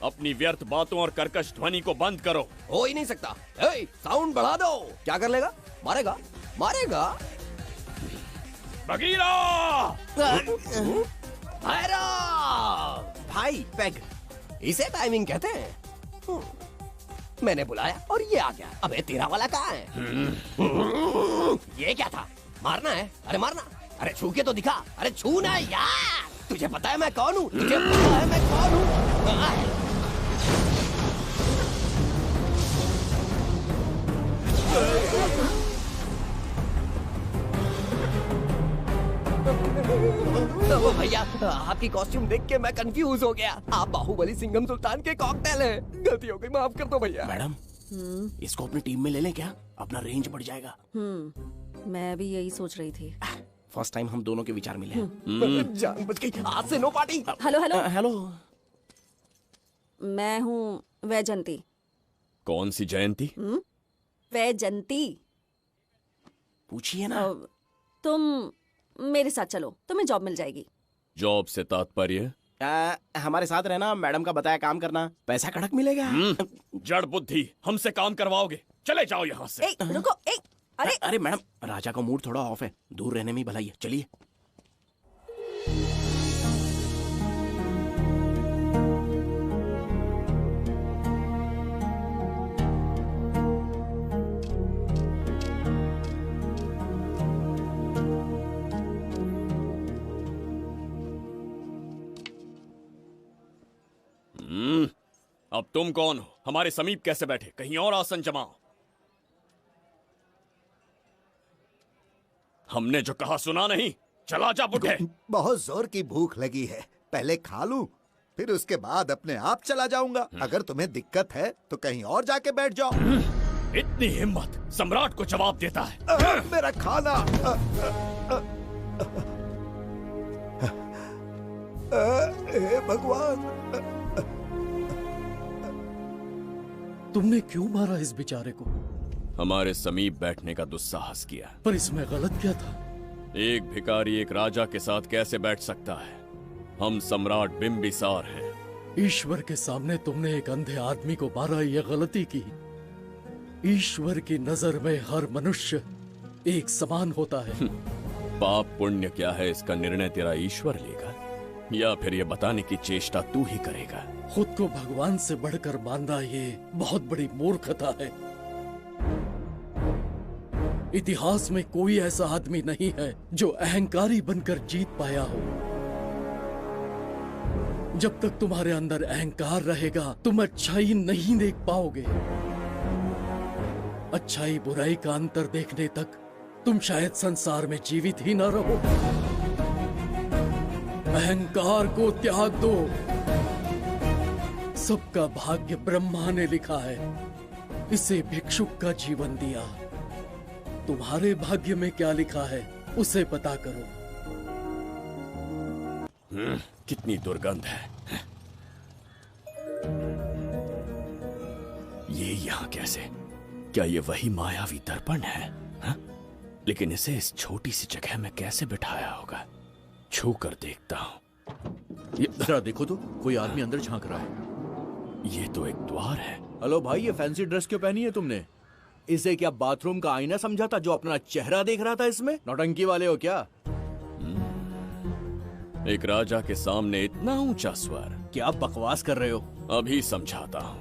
अपनी व्यर्थ बातों और कर्कश ध्वनि को बंद करो। हो ही नहीं सकता। साउंड बढ़ा दो। क्या कर लेगा? मारेगा? मारेगा? बगीरा! भाई पैग, इसे टाइमिंग कहते हैं। मैंने बुलाया और ये आ गया। अबे तेरा वाला कहाँ है? ये क्या था? मारना है? अरे मारना। अरे छू के तो दिखा। अरे छू ना यार। तुझे पता है मैं कौन हूँ? तुझे पता है मैं कौन हूँ? भैया, आपकी कॉस्ट्यूम देख के मैं कंफ्यूज हो गया। आप बाहुबली सिंघम सुल्तान के कॉकटेल हैं। गलती हो गई, माफ कर दो भैया। मैडम, इसको अपनी टीम में ले लें क्या? अपना रेंज बढ़ जाएगा। मैं भी यही सोच रही थी। फर्स्ट टाइम हम दोनों के विचार मिले। जान बच गई। आज से no party. Hello hello hello. मैं हूँ वैजंती। कौन सी जयंती? वैजंती। पूछिए ना। तुम मेरे साथ चलो, तुम्हें जॉब मिल जाएगी। जॉब से तात्पर्य? हमारे साथ रहना, मैडम का बताया काम करना, पैसा कड़क मिलेगा। जड़ बुद्धि, हमसे काम करवाओगे? चले जाओ यहाँ से। रुको। अरे मैडम, राजा का मूड थोड़ा ऑफ है, दूर रहने में ही भलाई है। चलिए। अब तुम कौन हो? हमारे समीप कैसे बैठे? कहीं और आसन जमाओ। हमने जो कहा सुना नहीं? चला जा बुढ़े। बहुत जोर की भूख लगी है, पहले खा लूं, फिर उसके बाद अपने आप चला जाऊंगा। अगर तुम्हें दिक्कत है तो कहीं और जाके बैठ जाओ। इतनी हिम्मत, सम्राट को जवाब देता है। मेरा खाना। हे भगवान, तुमने क्यों मारा इस बेचारे को? हमारे समीप बैठने का दुस्साहस किया। पर इसमें गलत क्या था? एक भिखारी एक राजा के साथ कैसे बैठ सकता है? हम सम्राट बिम्बिसार हैं। ईश्वर के सामने तुमने एक अंधे आदमी को मारा, ये गलती की। ईश्वर की नजर में हर मनुष्य एक समान होता है। पाप पुण्य क्या है इसका निर्णय तेरा ईश्वर लेगा, या फिर ये बताने की चेष्टा तू ही करेगा? खुद को भगवान से बढ़कर मानना ये बहुत बड़ी मूर्खता है। इतिहास में कोई ऐसा आदमी नहीं है जो अहंकारी बनकर जीत पाया हो। जब तक तुम्हारे अंदर अहंकार रहेगा तुम अच्छाई नहीं देख पाओगे। अच्छाई बुराई का अंतर देखने तक तुम शायद संसार में जीवित ही न रहो। अहंकार को त्याग दो। सबका भाग्य ब्रह्मा ने लिखा है, इसे भिक्षुक का जीवन दिया। तुम्हारे भाग्य में क्या लिखा है उसे पता करो। कितनी दुर्गंध है। ये यहाँ कैसे? क्या ये वही मायावी दर्पण है? हा? लेकिन इसे इस छोटी सी जगह में कैसे बिठाया होगा? छू कर देखता हूँ। ये जरा देखो तो, कोई आदमी अंदर झांक रहा है। ये तो एक द्वार है। हेलो भाई, ये फैंसी ड्रेस क्यों पहनी है तुमने? इसे क्या बाथरूम का आईना समझा था जो अपना चेहरा देख रहा था इसमें? नौटंकी वाले हो क्या? एक राजा के सामने इतना ऊंचा स्वर। क्या बकवास कर रहे हो? अभी समझाता हूँ।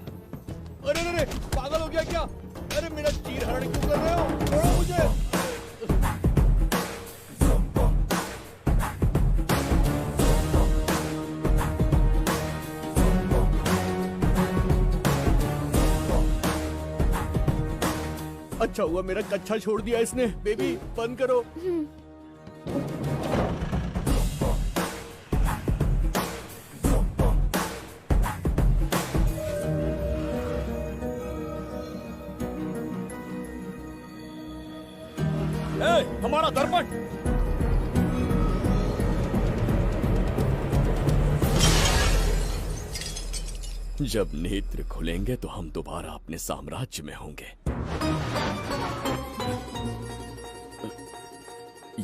अरे अरे, पागल हो गया क्या? अरे मेरा चीर हरण क्यों कर रहे हो? छोड़ो मुझे। अच्छा हुआ मेरा कच्छा छोड़ दिया इसने। बेबी बंद करो। हमारा दर्पण। जब नेत्र खुलेंगे तो हम दोबारा अपने साम्राज्य में होंगे।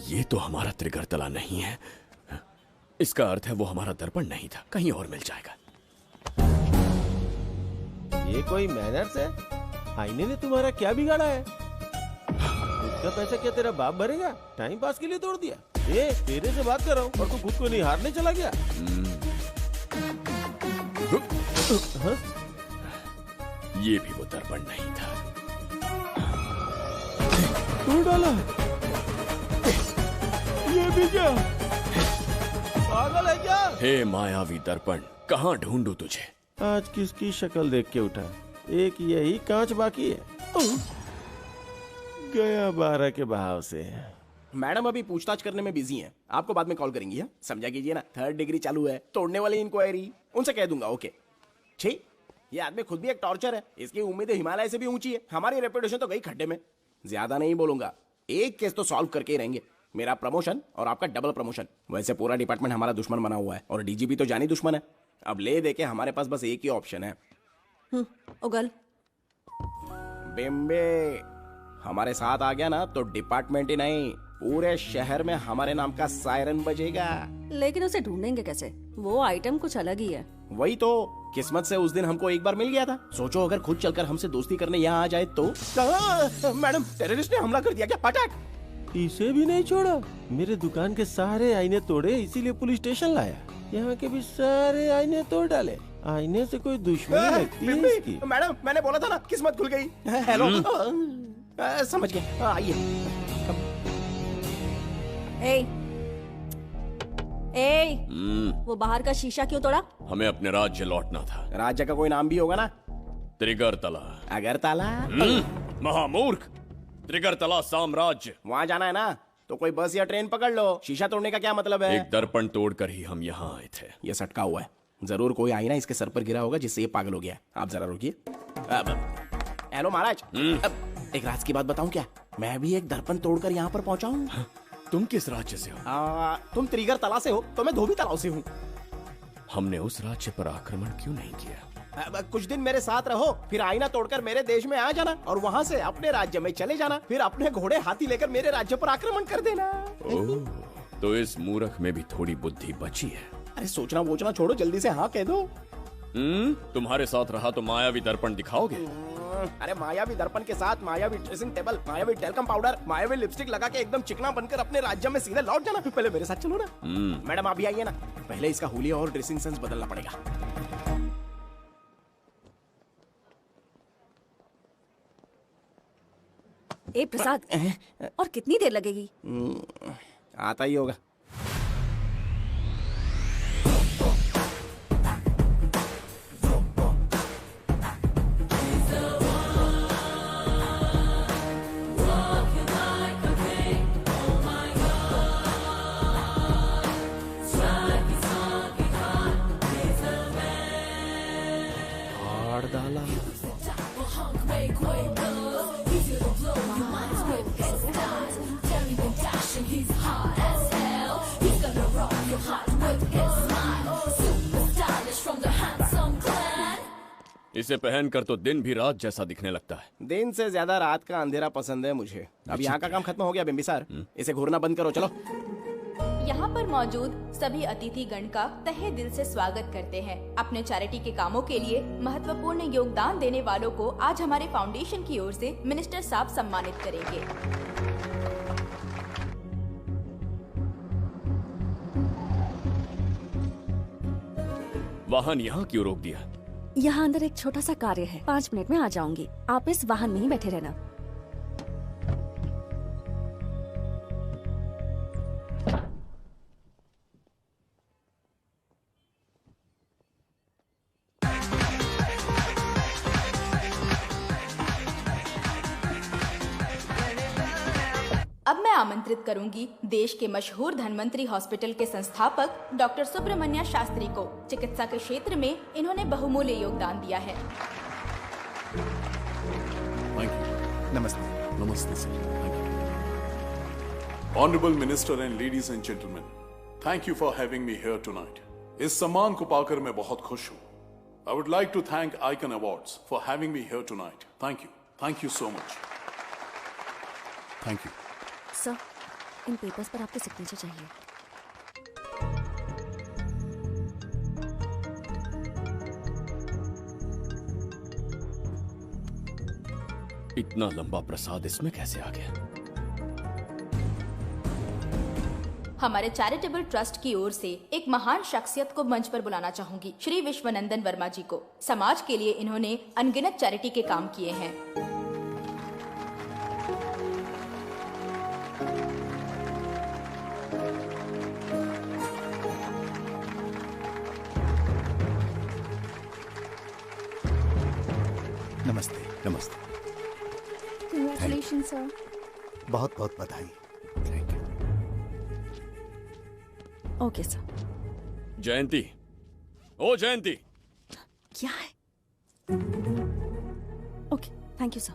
ये तो हमारा त्रिगर्तला नहीं है। इसका अर्थ है वो हमारा दर्पण नहीं था, कहीं और मिल जाएगा। ये कोई मैनर्स है? आईने ने तुम्हारा क्या बिगाड़ा है? उसका पैसा क्या तेरा बाप भरेगा? टाइम पास के लिए तोड़ दिया। ये तेरे से बात कर रहा हूँ और तू खुद को निहारने चला गया। हाँ? ये भी वो दर्पण नहीं था। तोड़ डाला। ये भी क्या? पागल है क्या? हे मायावी दर्पण, कहाँ ढूंढूं तुझे? आज किसकी शक्ल देख के उठा? एक यही कांच बाकी है। गया 12 के बहाव से। मैडम अभी पूछताछ करने में बिजी हैं। आपको बाद में कॉल करेंगी। है? समझा कीजिए ना, 3rd डिग्री चालू है। तोड़ने वाली इंक्वायरी उनसे कह दूंगा। ओके ठीक। ये आदमी खुद भी एक टॉर्चर है। इसकी उम्मीदें हिमालय से भी ऊंची है। हमारी रेपुटेशन तो गई खड्डे में। ज्यादा नहीं बोलूंगा, एक केस तो सॉल्व करके ही रहेंगे। मेरा प्रमोशन और आपका डबल प्रमोशन। वैसे पूरा डिपार्टमेंट हमारा दुश्मन बना हुआ है और डीजीपी तो जानी दुश्मन है। अब ले दे के हमारे पास बस एक ही ऑप्शन है। उगल बिम्बे हमारे साथ आ गया ना तो डिपार्टमेंट ही नहीं पूरे शहर में हमारे नाम का सायरन बजेगा। लेकिन उसे ढूंढेंगे कैसे? वो आइटम कुछ अलग ही है। वही तो, किस्मत से उस दिन हमको एक बार मिल गया था। सोचो अगर खुद चलकर हमसे दोस्ती करने यहाँ आ जाए तो। मैडम टेररिस्ट ने हमला कर दिया क्या? पटाक। इसे भी नहीं छोड़ा। मेरे दुकान के सारे आईने तोड़े, इसीलिए पुलिस स्टेशन लाया। यहाँ के भी सारे आईने तोड़ डाले। आईने से कोई दुश्मनी लगती है इसकी। मैडम मैंने बोला था ना, किस्मत खुल गई। हेलो समझ गए, आइए। वो बाहर का शीशा क्यों तोड़ा? हमें अपने राज्य लौटना था। राज्य का कोई नाम भी होगा ना? त्रिगर्तला। अगरतला? महामूर्ख, त्रिगर्तला साम्राज्य। वहाँ जाना है ना तो कोई बस या ट्रेन पकड़ लो। शीशा तोड़ने का क्या मतलब है? एक दर्पण तोड़कर ही हम यहाँ आए थे। ये सटका हुआ है, जरूर कोई आईना इसके सर पर गिरा होगा जिससे ये पागल हो गया। आप जरा रुकिए। हेलो महाराज, एक राज की बात बताऊं क्या? मैं भी एक दर्पण तोड़कर यहाँ पर पहुंचा हूँ। तुम किस राज्य से हो? तुम त्रिगर्तला से हो तो मैं धोबी तालाब से हूँ। हमने उस राज्य पर आक्रमण क्यों नहीं किया? कुछ दिन मेरे साथ रहो, फिर आईना तोड़कर मेरे देश में आ जाना और वहाँ से अपने राज्य में चले जाना, फिर अपने घोड़े हाथी लेकर मेरे राज्य पर आक्रमण कर देना। ओह, तो इस मूर्ख में भी थोड़ी बुद्धि बची है। अरे सोचना वोचना छोड़ो, जल्दी से हाँ कह दो। तुम्हारे साथ रहा तो मायावी दर्पण दिखाओगे? अरे मायावी दर्पण के साथ मायावी ड्रेसिंग टेबल, मायावी टेलकम पाउडर, मायावी लिपस्टिक लगा के एकदम चिकना बनकर अपने राज्य में सीधे लौट जाना। पहले मेरे साथ चलो ना। मैडम आप भी आइए ना, पहले इसका हुलिया और ड्रेसिंग सेंस बदलना पड़ेगा। ए प्रसाद, और कितनी देर लगेगी? आता ही होगा। इसे पहनकर तो दिन भी रात जैसा दिखने लगता है। दिन से ज्यादा रात का अंधेरा पसंद है मुझे। अब यहाँ का काम खत्म हो गया बिम्बिसार, इसे घूरना बंद करो। चलो। यहाँ पर मौजूद सभी अतिथि गण का तहे दिल से स्वागत करते हैं। अपने चैरिटी के कामों के लिए महत्वपूर्ण योगदान देने वालों को आज हमारे फाउंडेशन की ओर से मिनिस्टर साहब सम्मानित करेंगे। वाहन यहाँ क्यों रोक दिया? यहाँ अंदर एक छोटा सा कार्य है, 5 मिनट में आ जाऊंगी। आप इस वाहन में ही बैठे रहना। अब मैं आमंत्रित करूंगी देश के मशहूर धन्वंतरी हॉस्पिटल के संस्थापक डॉक्टर सुब्रमण्य शास्त्री को। चिकित्सा के क्षेत्र में इन्होंने बहुमूल्य योगदान दिया है। नमस्ते। नमस्ते sir. Honorable Minister and ladies and gentlemen, thank you for having me here tonight. इस सम्मान को पाकर मैं बहुत खुश हूँ। I would like to thank Icon Awards for having me here tonight. Thank you. Thank you so much. Thank you. Sir, in papers पर आपके सिग्नेचर चाहिए। इतना लंबा प्रसाद इसमें कैसे आ गया? हमारे चैरिटेबल ट्रस्ट की ओर से एक महान शख्सियत को मंच पर बुलाना चाहूंगी, श्री विश्वनंदन वर्मा जी को। समाज के लिए इन्होंने अनगिनत चैरिटी के काम किए हैं। नमस्ते। नमस्ते। Congratulations, sir. बहुत बहुत बधाई। Thank you. Okay sir. Jayanti, ओ जयंती। क्या है? Okay, thank you sir.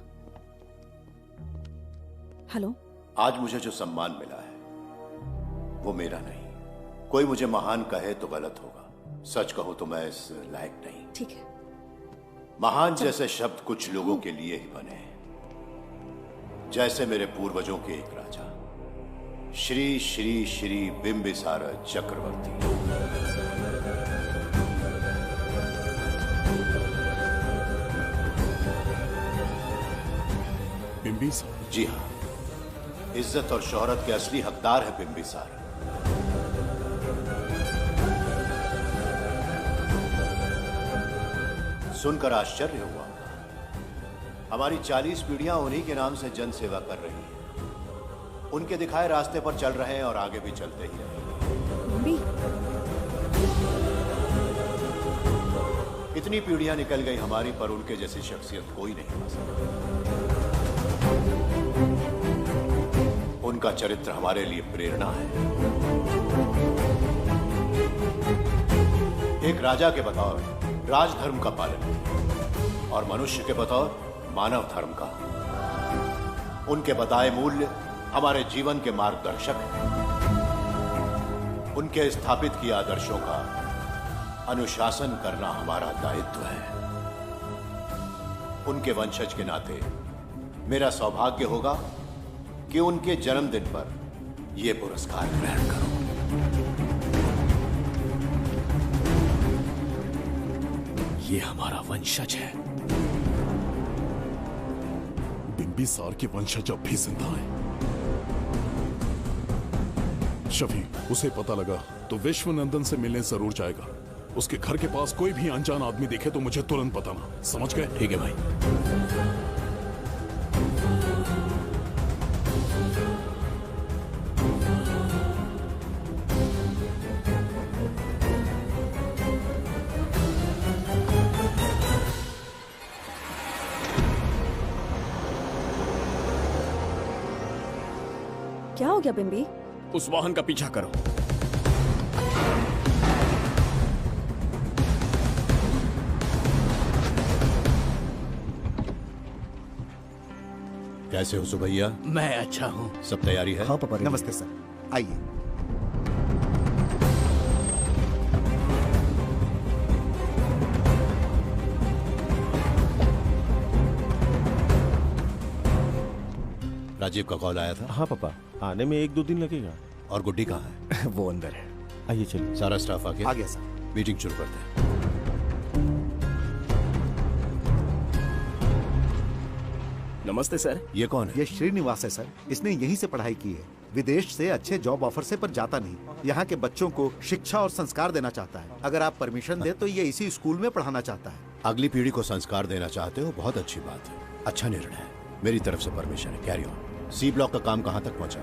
Hello. आज मुझे जो सम्मान मिला है वो मेरा नहीं। कोई मुझे महान कहे तो गलत होगा, सच कहूं तो मैं इस लायक नहीं। ठीक है। महान जैसे शब्द कुछ लोगों के लिए ही बने हैं, जैसे मेरे पूर्वजों के एक राजा श्री श्री श्री बिंबिसार चक्रवर्ती। बिंबिसार? जी हाँ, इज्जत और शोहरत के असली हकदार है बिंबिसार। सुनकर आश्चर्य हुआ। हमारी 40 पीढ़ियां उन्हीं के नाम से जन सेवा कर रही हैं। उनके दिखाए रास्ते पर चल रहे हैं और आगे भी चलते ही रहेंगे। इतनी पीढ़ियां निकल गई हमारी, पर उनके जैसी शख्सियत कोई नहीं पा सकता। उनका चरित्र हमारे लिए प्रेरणा है। एक राजा के बतौर राजधर्म का पालन और मनुष्य के बतौर मानव धर्म का। उनके बताए मूल्य हमारे जीवन के मार्गदर्शक हैं। उनके स्थापित किए आदर्शों का अनुशासन करना हमारा दायित्व है। उनके वंशज के नाते मेरा सौभाग्य होगा कि उनके जन्मदिन पर यह पुरस्कार ग्रहण करूं। ये हमारा वंशज है। बिंबिसार के वंशज अब भी जिंदा है। शफी, उसे पता लगा तो विश्वनंदन से मिलने जरूर जाएगा। उसके घर के पास कोई भी अनजान आदमी दिखे तो मुझे तुरंत बताना, समझ गए? ठीक है भाई। क्या हो गया बिम्बी? उस वाहन का पीछा करो। कैसे हो सुबैया? मैं अच्छा हूँ। सब तैयारी है? हाँ पापा। नमस्ते सर, आइए। राजीव का कॉल आया था? हाँ पापा, आने में 1-2 दिन लगेगा। और गुड्डी कहाँ है? वो अंदर है। आइए चलिए। सारा स्टाफ आ गया? आ गया सर। मीटिंग शुरू करते हैं। नमस्ते सर। ये कौन है? ये श्रीनिवास है सर। इसने यहीं से पढ़ाई की है। विदेश से अच्छे जॉब ऑफर से पर जाता नहीं। यहाँ के बच्चों को शिक्षा और संस्कार देना चाहता है। अगर आप परमिशन दे तो ये इसी स्कूल में पढ़ाना चाहता है। अगली पीढ़ी को संस्कार देना चाहते हो, बहुत अच्छी बात है, अच्छा निर्णय है। मेरी तरफ से परमिशन है, कैरी ऑन। सी ब्लॉक का काम कहाँ तक पहुँचा?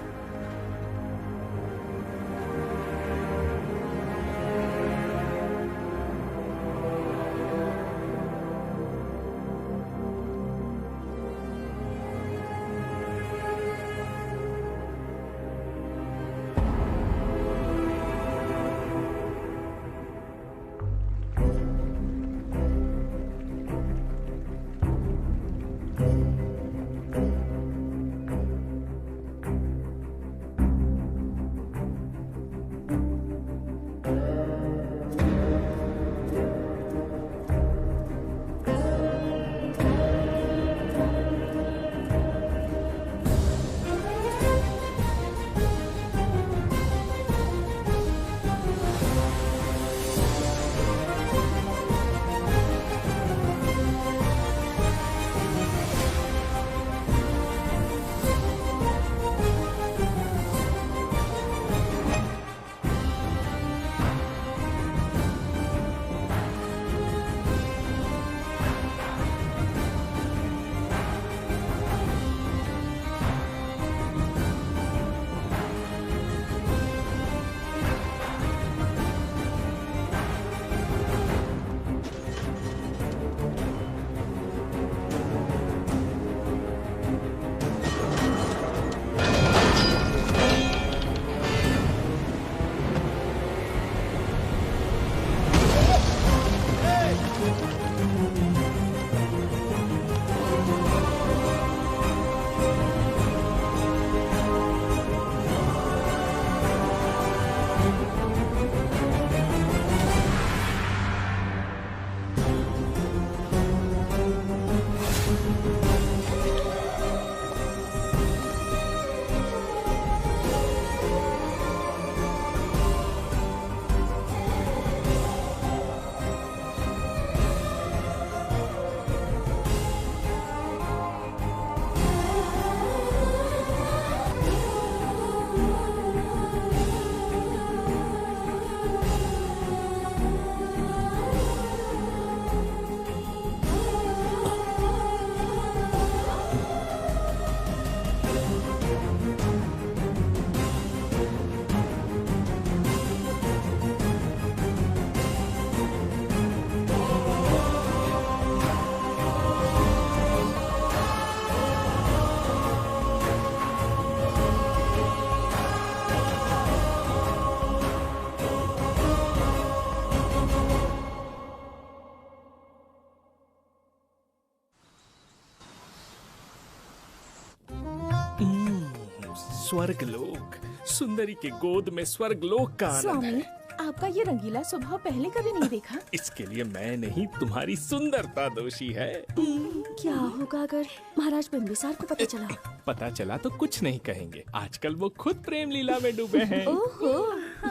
स्वर्गलोक, सुंदरी के गोद में स्वर्गलोक का आनंद स्वामी, है। आपका ये रंगीला स्वभाव पहले कभी नहीं देखा। इसके लिए मैं नहीं, तुम्हारी सुंदरता दोषी है। क्या होगा अगर महाराज बिंबिसार को पता चला? पता चला तो कुछ नहीं कहेंगे, आजकल वो खुद प्रेम लीला में डूबे हैं। ओहो,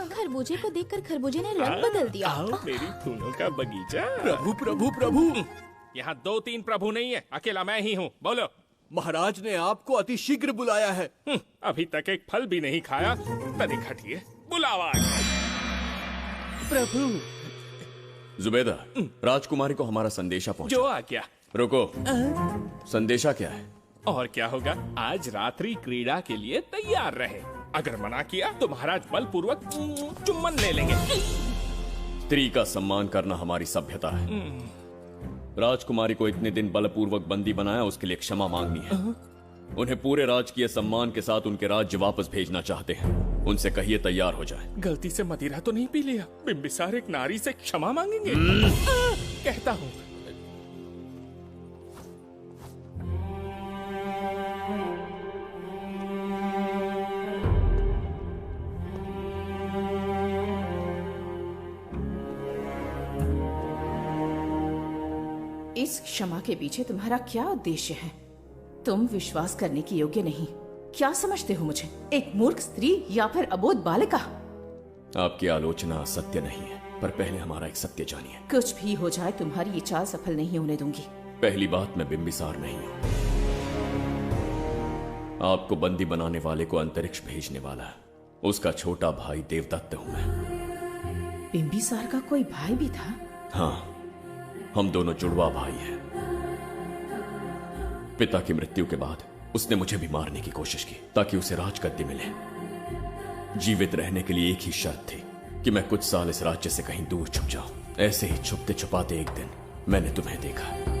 खरबूजे को देखकर खरबूजे ने रंग बदल दिया। आओ मेरी फूलों का बगीचा। प्रभु प्रभु प्रभु, यहाँ 2-3 प्रभु नहीं है, अकेला मैं ही हूँ। बोलो। महाराज ने आपको अति शीघ्र बुलाया है। अभी तक एक फल भी नहीं खाया, तनिक हटिए, बुलावा। प्रभु। जुबैदा, राजकुमारी को हमारा संदेशा पहुंचा। जो आ गया। रुको, संदेशा क्या है? और क्या होगा, आज रात्रि क्रीड़ा के लिए तैयार रहे। अगर मना किया तो महाराज बलपूर्वक चुम्बन ले लेंगे। स्त्री का सम्मान करना हमारी सभ्यता है। राजकुमारी को इतने दिन बलपूर्वक बंदी बनाया, उसके लिए क्षमा मांगनी है। उन्हें पूरे राजकीय सम्मान के साथ उनके राज्य वापस भेजना चाहते हैं। उनसे कहिए तैयार हो जाए। गलती से मदिरा तो नहीं पी लिया? बिंबिसार एक नारी से क्षमा मांगेंगे? कहता हूँ। इस क्षमा के पीछे तुम्हारा क्या उद्देश्य है? तुम विश्वास करने की योग्य नहीं। क्या समझते हो मुझे, एक मूर्ख स्त्री या फिर अबोध बालिका? आपकी आलोचना सत्य नहीं है, पर पहले हमारा एक सत्य जानिए। कुछ भी हो जाए, तुम्हारी ये चाल सफल नहीं होने दूंगी। पहली बात, मैं बिंबिसार नहीं हूँ। आपको बंदी बनाने वाले को अंतरिक्ष भेजने वाला है। उसका छोटा भाई देवदत्त हूँ मैं। बिंबिसार का कोई भाई भी था? हाँ, हम दोनों जुड़वा भाई हैं। पिता की मृत्यु के बाद उसने मुझे भी मारने की कोशिश की ताकि उसे राजगद्दी मिले। जीवित रहने के लिए एक ही शर्त थी कि मैं कुछ साल इस राज्य से कहीं दूर छुप जाऊं। ऐसे ही छुपते छुपाते एक दिन मैंने तुम्हें देखा।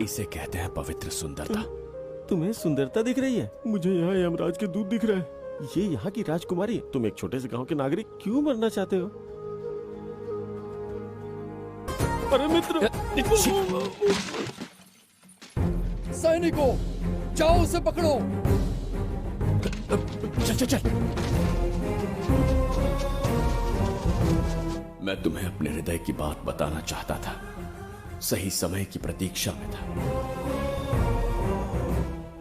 इसे कहते हैं पवित्र सुंदरता। तुम्हें सुंदरता दिख रही है? मुझे यहाँ यमराज के दूध दिख रहा है। ये यहाँ की राजकुमारी है। तुम एक छोटे से गांव के नागरिक क्यों मरना चाहते हो? अरे मित्र! सैनिकों, जाओ उसे पकड़ो। चल चल चल। मैं तुम्हें अपने हृदय की बात बताना चाहता था, सही समय की प्रतीक्षा में था।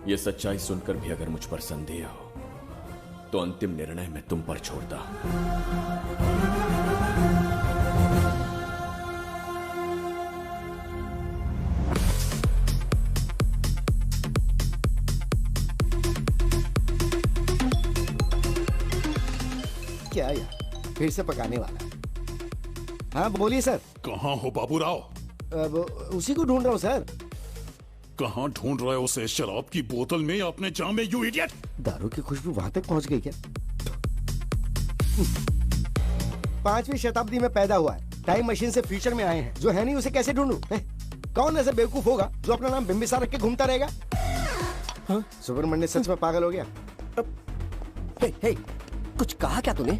यह सच्चाई सुनकर भी अगर मुझ पर संदेह हो तो अंतिम निर्णय मैं तुम पर छोड़ता हूं। क्या यार, फिर से पकाने वाला? हाँ बोलिए सर। कहाँ हो बाबूराव? अब उसी को ढूंढ रहा हूँ सर। कहाँ ढूंढ रहे हो उसे? शराब की बोतल में या अपने जाम में, यू इडियट? दारू की खुशबू वहां तक पहुंच गई क्या? 5वीं शताब्दी में पैदा हुआ है, टाइम मशीन से फ्यूचर में आए हैं। जो है नहीं उसे कैसे ढूंढूं? कौन ऐसा बेवकूफ होगा जो अपना नाम बिंबिसार रख के घूमता रहेगा? हाँ? सुब्रमण्य सच में पागल हो गया। हे, कुछ कहा क्या तूने?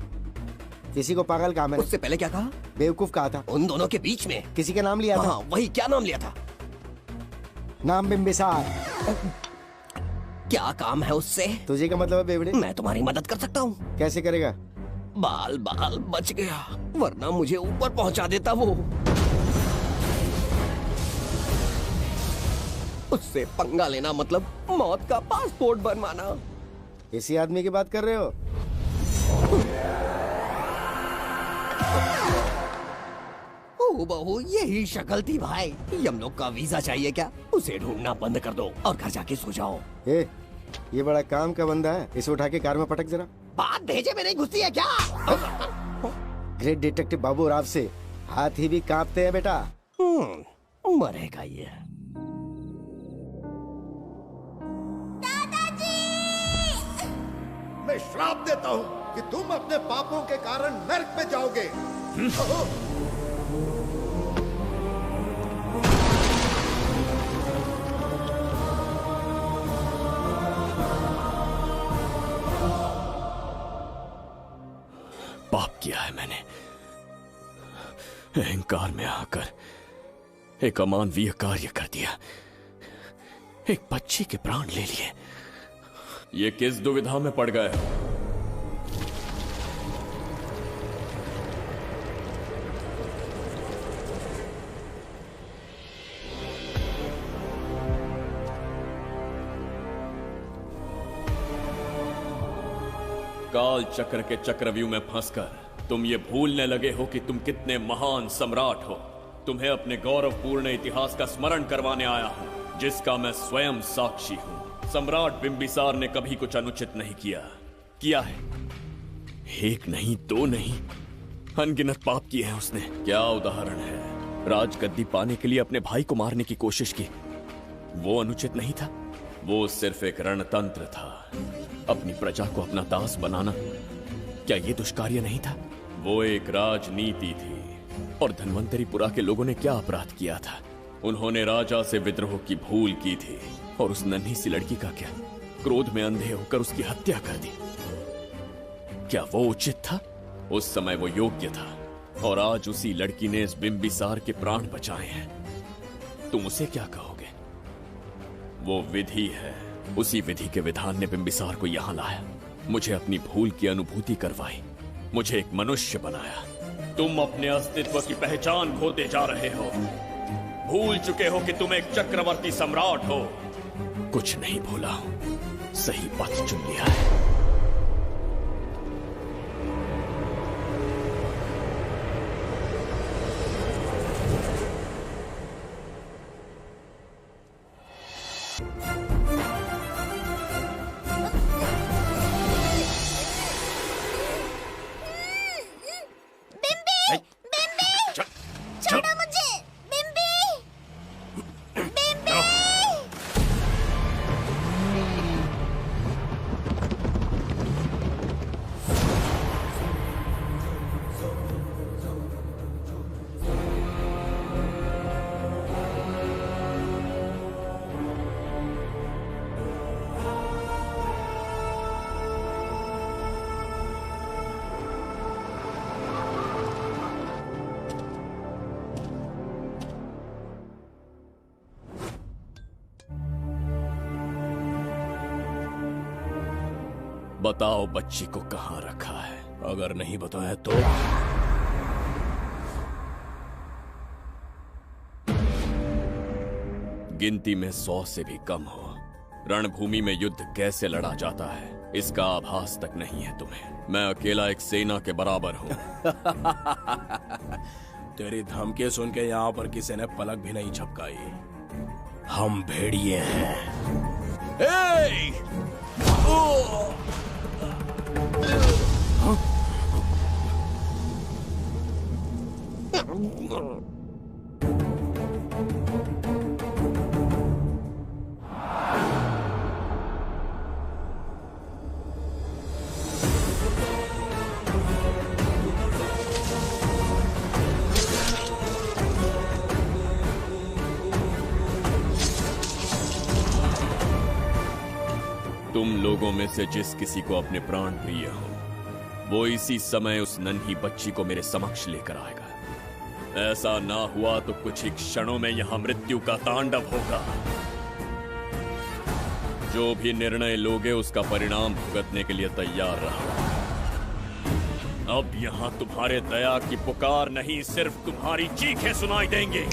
किसी को पागल कहा मैंने। उससे पहले क्या कहा? बेवकूफ कहा था। उन दोनों के बीच में किसी का नाम लिया था। वही, क्या नाम लिया था? नाम बिंबिसार। क्या काम है उससे? तुझे क्या मतलब है बेवड़े? मैं तुम्हारी मदद कर सकता हूँ। कैसे करेगा? बाल बच गया, वरना मुझे ऊपर पहुंचा देता वो। उससे पंगा लेना मतलब मौत का पासपोर्ट बनवाना। इसी आदमी की बात कर रहे हो? ओ बहू, यही शक्ल थी भाई। यमलोक का वीजा चाहिए क्या? उसे ढूंढना बंद कर दो और घर जाके सो जाओ। ये बड़ा काम का बंदा है, इसे उठा के कार में पटक जरा। बात भेजे में नहीं घुसती है क्या? ग्रेट डिटेक्टिव बाबू राव से हाथी भी कांपते हैं बेटा। मरेगा ये। मैं श्राप देता हूँ कि तुम अपने पापों के कारण नरक में जाओगे। किया है मैंने। अहंकार में आकर एक अमानवीय कार्य कर दिया, एक बच्ची के प्राण ले लिए। ये किस दुविधा में पड़ गए हो? काल चक्र के चक्रव्यूह में फंसकर तुम ये भूलने लगे हो कि तुम कितने महान सम्राट हो। तुम्हें अपने गौरवपूर्ण इतिहास का स्मरण करवाने आया हूं, जिसका मैं स्वयं साक्षी हूं। सम्राट बिंबिसार ने कभी कुछ अनुचित नहीं किया है। एक नहीं, दो नहीं, अनगिनत पाप किए हैं उसने। क्या उदाहरण है? राजगद्दी पाने के लिए अपने भाई को मारने की कोशिश की, वो अनुचित नहीं था? वो सिर्फ एक रणतंत्र था। अपनी प्रजा को अपना दास बनाना, क्या ये दुष्कार्य नहीं था? वो एक राजनीति थी। और धन्वंतरीपुरा के लोगों ने क्या अपराध किया था? उन्होंने राजा से विद्रोह की भूल की थी, और उस नन्ही सी लड़की का क्या? क्रोध में अंधे होकर उसकी हत्या कर दी। क्या वो उचित था? उस समय वो योग्य था, और आज उसी लड़की ने इस बिंबिसार के प्राण बचाए हैं। तुम उसे क्या कहोगे? वो विधि है। उसी विधि के विधान ने बिंबिसार को यहां लाया, मुझे अपनी भूल की अनुभूति करवाई, मुझे एक मनुष्य बनाया। तुम अपने अस्तित्व की पहचान खोते जा रहे हो। भूल चुके हो कि तुम एक चक्रवर्ती सम्राट हो। कुछ नहीं भूला हूं, सही पथ चुन लिया है। बताओ बच्ची को कहां रखा है? अगर नहीं बताया तो गिनती में 100 से भी कम हो। रणभूमि में युद्ध कैसे लड़ा जाता है, इसका आभास तक नहीं है तुम्हें। मैं अकेला एक सेना के बराबर हूं। तेरी धमकी सुन के यहाँ पर किसी ने पलक भी नहीं झपकाई। हम भेड़िए हैं। तुम लोगों में से जिस किसी को अपने प्राण प्रिय हो, वो इसी समय उस नन्ही बच्ची को मेरे समक्ष लेकर आएगा। ऐसा ना हुआ तो कुछ ही क्षणों में यहां मृत्यु का तांडव होगा। जो भी निर्णय लोगे उसका परिणाम भुगतने के लिए तैयार रहो। अब यहां तुम्हारे दया की पुकार नहीं, सिर्फ तुम्हारी चीखें सुनाई देंगी।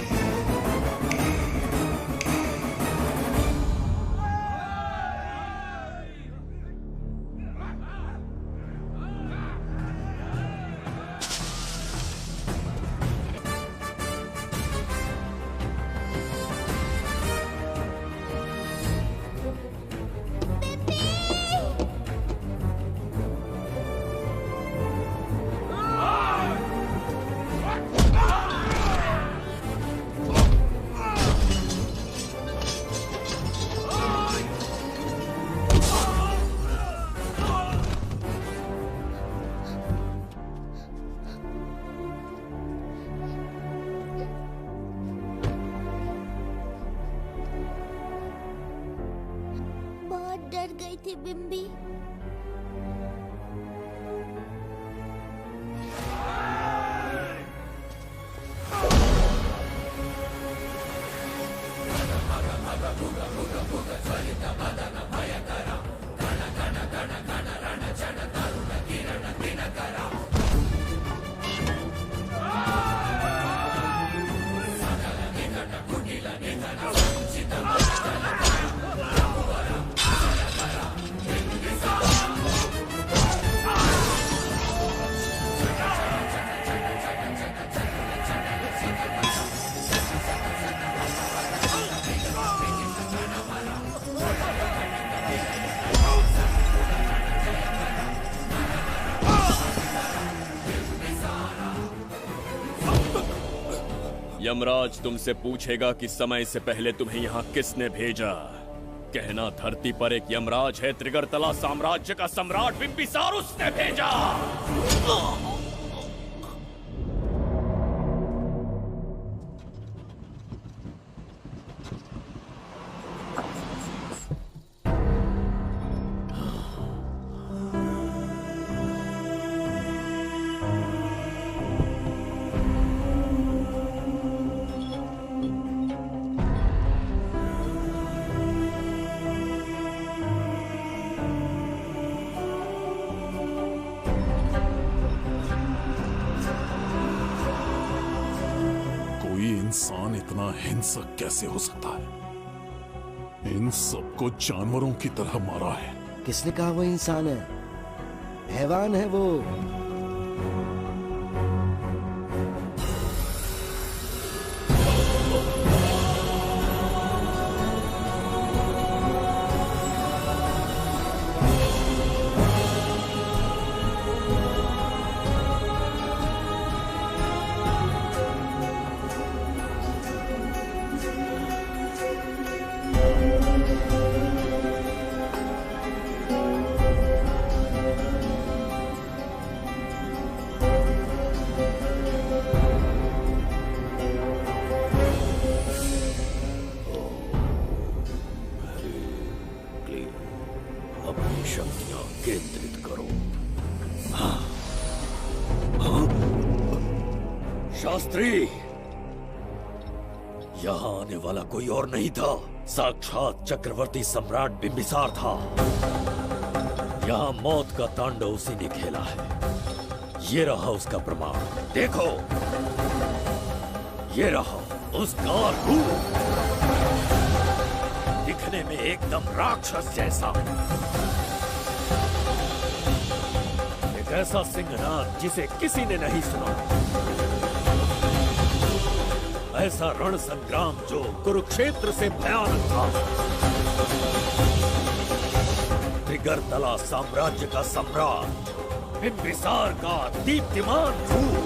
डर गई थी बिम्बी। यमराज तुमसे पूछेगा कि समय से पहले तुम्हें यहाँ किसने भेजा। कहना धरती पर एक यमराज है, त्रिगर्तला साम्राज्य का सम्राट बिम्बिसार उसने भेजा। इंसान इतना हिंसक कैसे हो सकता है? इन सबको जानवरों की तरह मारा है। किसने कहा वो इंसान है? हैवान है वो। शास्त्री, यहाँ आने वाला कोई और नहीं था, साक्षात चक्रवर्ती सम्राट बिम्बिसार था। यहाँ मौत का तांडव उसी ने खेला है। ये रहा उसका प्रमाण, देखो, ये रहा उसका रूप, दिखने में एकदम राक्षस जैसा। एक ऐसा सिंहनाद जिसे किसी ने नहीं सुना, ऐसा रण संग्राम जो कुरुक्षेत्र से भयानक था। त्रिगर्तला साम्राज्य का सम्राट बिम्बिसार का दीप्तिमान रूप।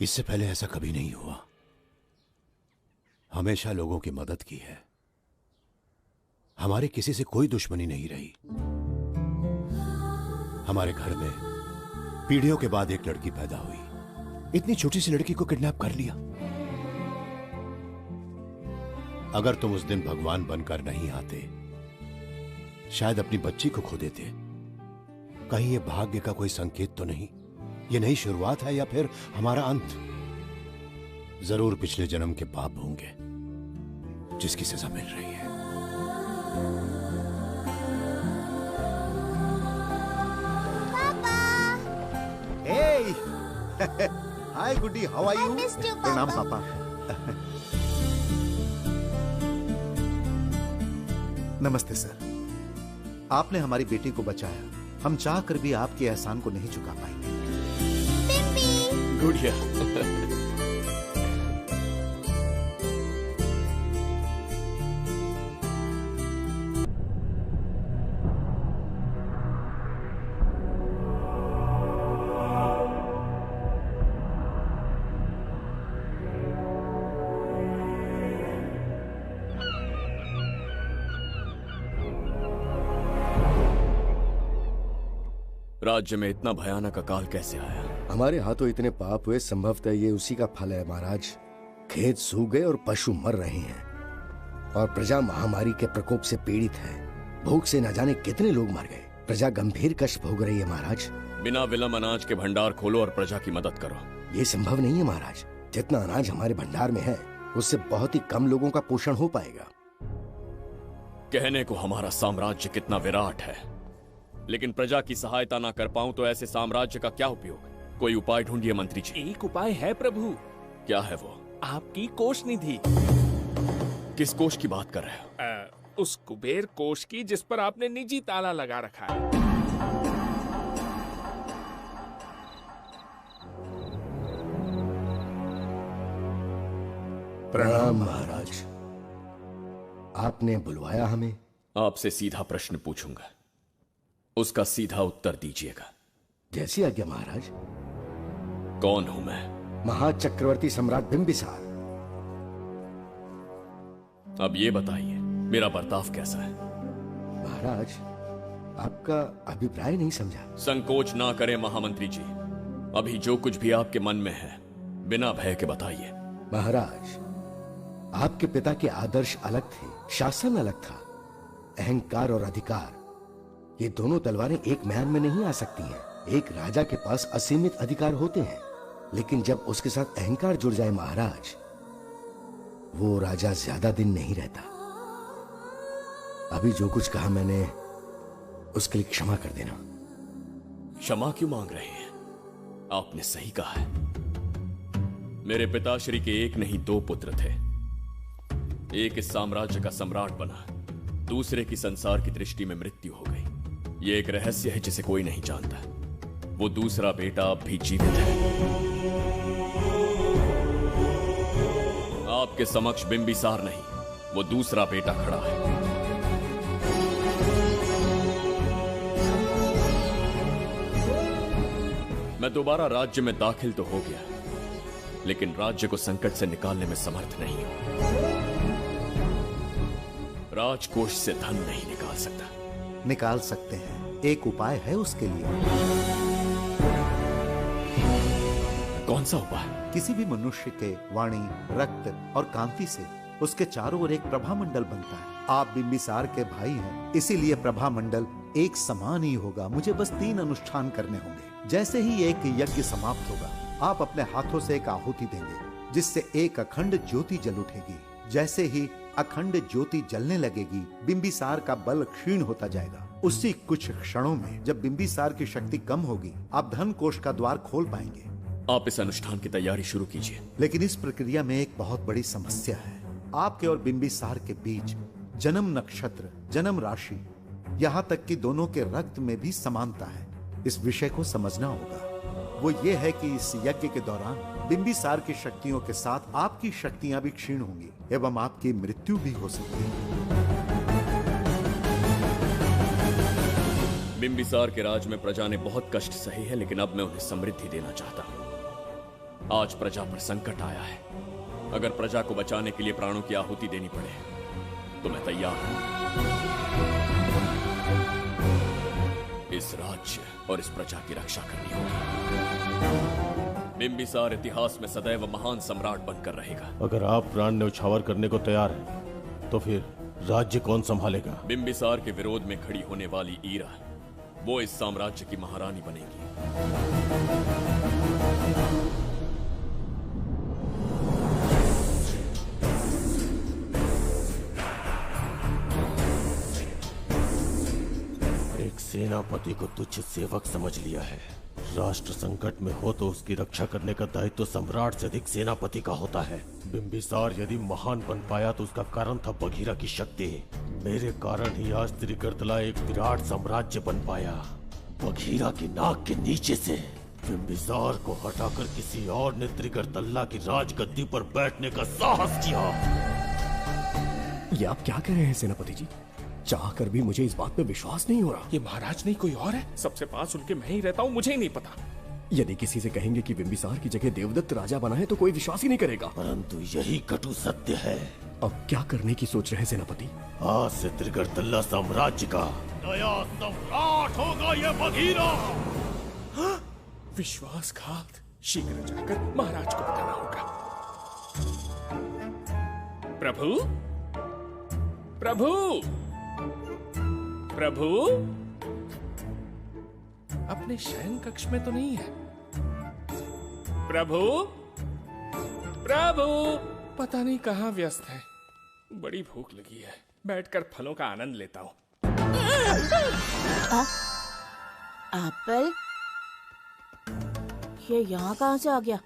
इससे पहले ऐसा कभी नहीं हुआ। हमेशा लोगों की मदद की है। हमारे किसी से कोई दुश्मनी नहीं रही। हमारे घर में पीढ़ियों के बाद एक लड़की पैदा हुई। इतनी छोटी सी लड़की को किडनैप कर लिया। अगर तुम उस दिन भगवान बनकर नहीं आते, शायद अपनी बच्ची को खो देते। कहीं ये भाग्य का कोई संकेत तो नहीं? ये नई शुरुआत है या फिर हमारा अंत? जरूर पिछले जन्म के पाप होंगे जिसकी सजा मिल रही है। Hey! Hi, Guddi, how are you? प्रणाम पापा। नमस्ते सर। आपने हमारी बेटी को बचाया। हम चाह कर भी आपके एहसान को नहीं चुका पाएंगे। गुड़िया। राज्य में इतना भयानक अकाल कैसे आया? हमारे हाथों इतने पाप हुए, संभवतः ये उसी का फल है महाराज। खेत सूख गए और पशु मर रहे हैं और प्रजा महामारी के प्रकोप से पीड़ित है। भूख से न जाने कितने लोग मर गए। प्रजा गंभीर कष्ट भोग रही है महाराज। बिना विलंब अनाज के भंडार खोलो और प्रजा की मदद करो। ये संभव नहीं है महाराज। जितना अनाज हमारे भंडार में है उससे बहुत ही कम लोगों का पोषण हो पाएगा। कहने को हमारा साम्राज्य कितना विराट है, लेकिन प्रजा की सहायता ना कर पाऊं तो ऐसे साम्राज्य का क्या उपयोग? कोई उपाय ढूंढिए मंत्री जी। एक उपाय है प्रभु। क्या है वो? आपकी कोष निधि। किस कोष की बात कर रहे हो? उस कुबेर कोष की जिस पर आपने निजी ताला लगा रखा है। प्रणाम महाराज। आपने बुलवाया हमें? आपसे सीधा प्रश्न पूछूंगा, उसका सीधा उत्तर दीजिएगा। जैसी आज्ञा महाराज। कौन हूं मैं? महाचक्रवर्ती सम्राट बिंबिसार। अब ये बताइए, मेरा बर्ताव कैसा है? महाराज, आपका अभिप्राय नहीं समझा। संकोच ना करें महामंत्री जी, अभी जो कुछ भी आपके मन में है बिना भय के बताइए। महाराज, आपके पिता के आदर्श अलग थे, शासन अलग था। अहंकार और अधिकार, ये दोनों तलवारें एक म्यान में नहीं आ सकती हैं। एक राजा के पास असीमित अधिकार होते हैं, लेकिन जब उसके साथ अहंकार जुड़ जाए महाराज, वो राजा ज्यादा दिन नहीं रहता। अभी जो कुछ कहा मैंने, उसके लिए क्षमा कर देना। क्षमा क्यों मांग रहे हैं? आपने सही कहा है। मेरे पिताश्री के एक नहीं दो पुत्र थे। एक इस साम्राज्य का सम्राट बना, दूसरे की संसार की दृष्टि में मृत्यु हो गई। ये एक रहस्य है जिसे कोई नहीं जानता। वो दूसरा बेटा अब भी जीवित है। आपके समक्ष बिंबिसार नहीं, वो दूसरा बेटा खड़ा है। मैं दोबारा राज्य में दाखिल तो हो गया, लेकिन राज्य को संकट से निकालने में समर्थ नहीं हूं। राजकोष से धन नहीं निकाल सकता। निकाल सकते हैं, एक उपाय है उसके लिए। कौन सा उपाय? किसी भी मनुष्य के वाणी, रक्त और कांति से उसके चारों ओर एक प्रभामंडल बनता है। आप बिंबिसार के भाई हैं, इसीलिए प्रभामंडल एक समान ही होगा। मुझे बस 3 अनुष्ठान करने होंगे। जैसे ही एक यज्ञ समाप्त होगा, आप अपने हाथों से एक आहुति देंगे, जिससे एक अखंड ज्योति जल उठेगी। जैसे ही अखंड ज्योति जलने लगेगी, बिंबिसार का बल क्षीण होता जाएगा। उसी कुछ क्षणों में जब बिंबिसार की शक्ति कम होगी, आप धन कोष का द्वार खोल पाएंगे। आप इस अनुष्ठान की तैयारी शुरू कीजिए। लेकिन इस प्रक्रिया में एक बहुत बड़ी समस्या है। आपके और बिंबिसार के बीच जन्म नक्षत्र, जन्म राशि, यहाँ तक कि दोनों के रक्त में भी समानता है। इस विषय को समझना होगा। वो ये है कि इस यज्ञ के दौरान बिंबिसार की शक्तियों के साथ आपकी शक्तियां भी क्षीण होंगी एवं आपकी मृत्यु भी हो सकती है। बिंबिसार के राज में प्रजा ने बहुत कष्ट सहे हैं, लेकिन अब मैं उन्हें समृद्धि देना चाहता हूँ। आज प्रजा पर संकट आया है। अगर प्रजा को बचाने के लिए प्राणों की आहुति देनी पड़े तो मैं तैयार हूं। इस राज्य और इस प्रजा की रक्षा करनी होगी। बिंबिसार इतिहास में सदैव महान सम्राट बनकर रहेगा। अगर आप प्राण न्यौछावर करने को तैयार हैं, तो फिर राज्य कौन संभालेगा? बिंबिसार के विरोध में खड़ी होने वाली ईरा, वो इस साम्राज्य की महारानी बनेगी। एक सेनापति को तुच्छ सेवक समझ लिया है। राष्ट्र संकट में हो तो उसकी रक्षा करने का दायित्व सम्राट से अधिक सेनापति का होता है। बिंबिसार यदि महान बन पाया तो उसका कारण था बघीरा की शक्ति। मेरे कारण ही आज त्रिगर्तला एक विराट साम्राज्य बन पाया। बघीरा की नाक के नीचे से बिंबिसार को हटाकर किसी और ने त्रिगर्तला की राजगद्दी पर बैठने का साहस किया। ये आप क्या कह रहे हैं सेनापति जी? चाह कर भी मुझे इस बात पे विश्वास नहीं हो रहा। ये महाराज नहीं कोई और है। सबसे पास उनके मैं ही रहता हूँ, मुझे ही नहीं पता। यदि किसी से कहेंगे कि बिंबिसार की जगह देवदत्त राजा बना है तो कोई विश्वास ही नहीं करेगा। परंतु यही कटु सत्य है। अब क्या करने की सोच रहे हैं सेनापति? आज से त्रिगर्तला साम्राज्य का नया सम्राट होगा ये बघीरा। विश्वासघात। शीघ्र जाकर महाराज को बताना होगा। प्रभु, प्रभु, प्रभु, अपने शयन कक्ष में तो नहीं है। प्रभु, प्रभु, पता नहीं कहाँ व्यस्त है। बड़ी भूख लगी है, बैठकर फलों का आनंद लेता हूँ। एप्पल? ये यहाँ कहाँ से आ गया?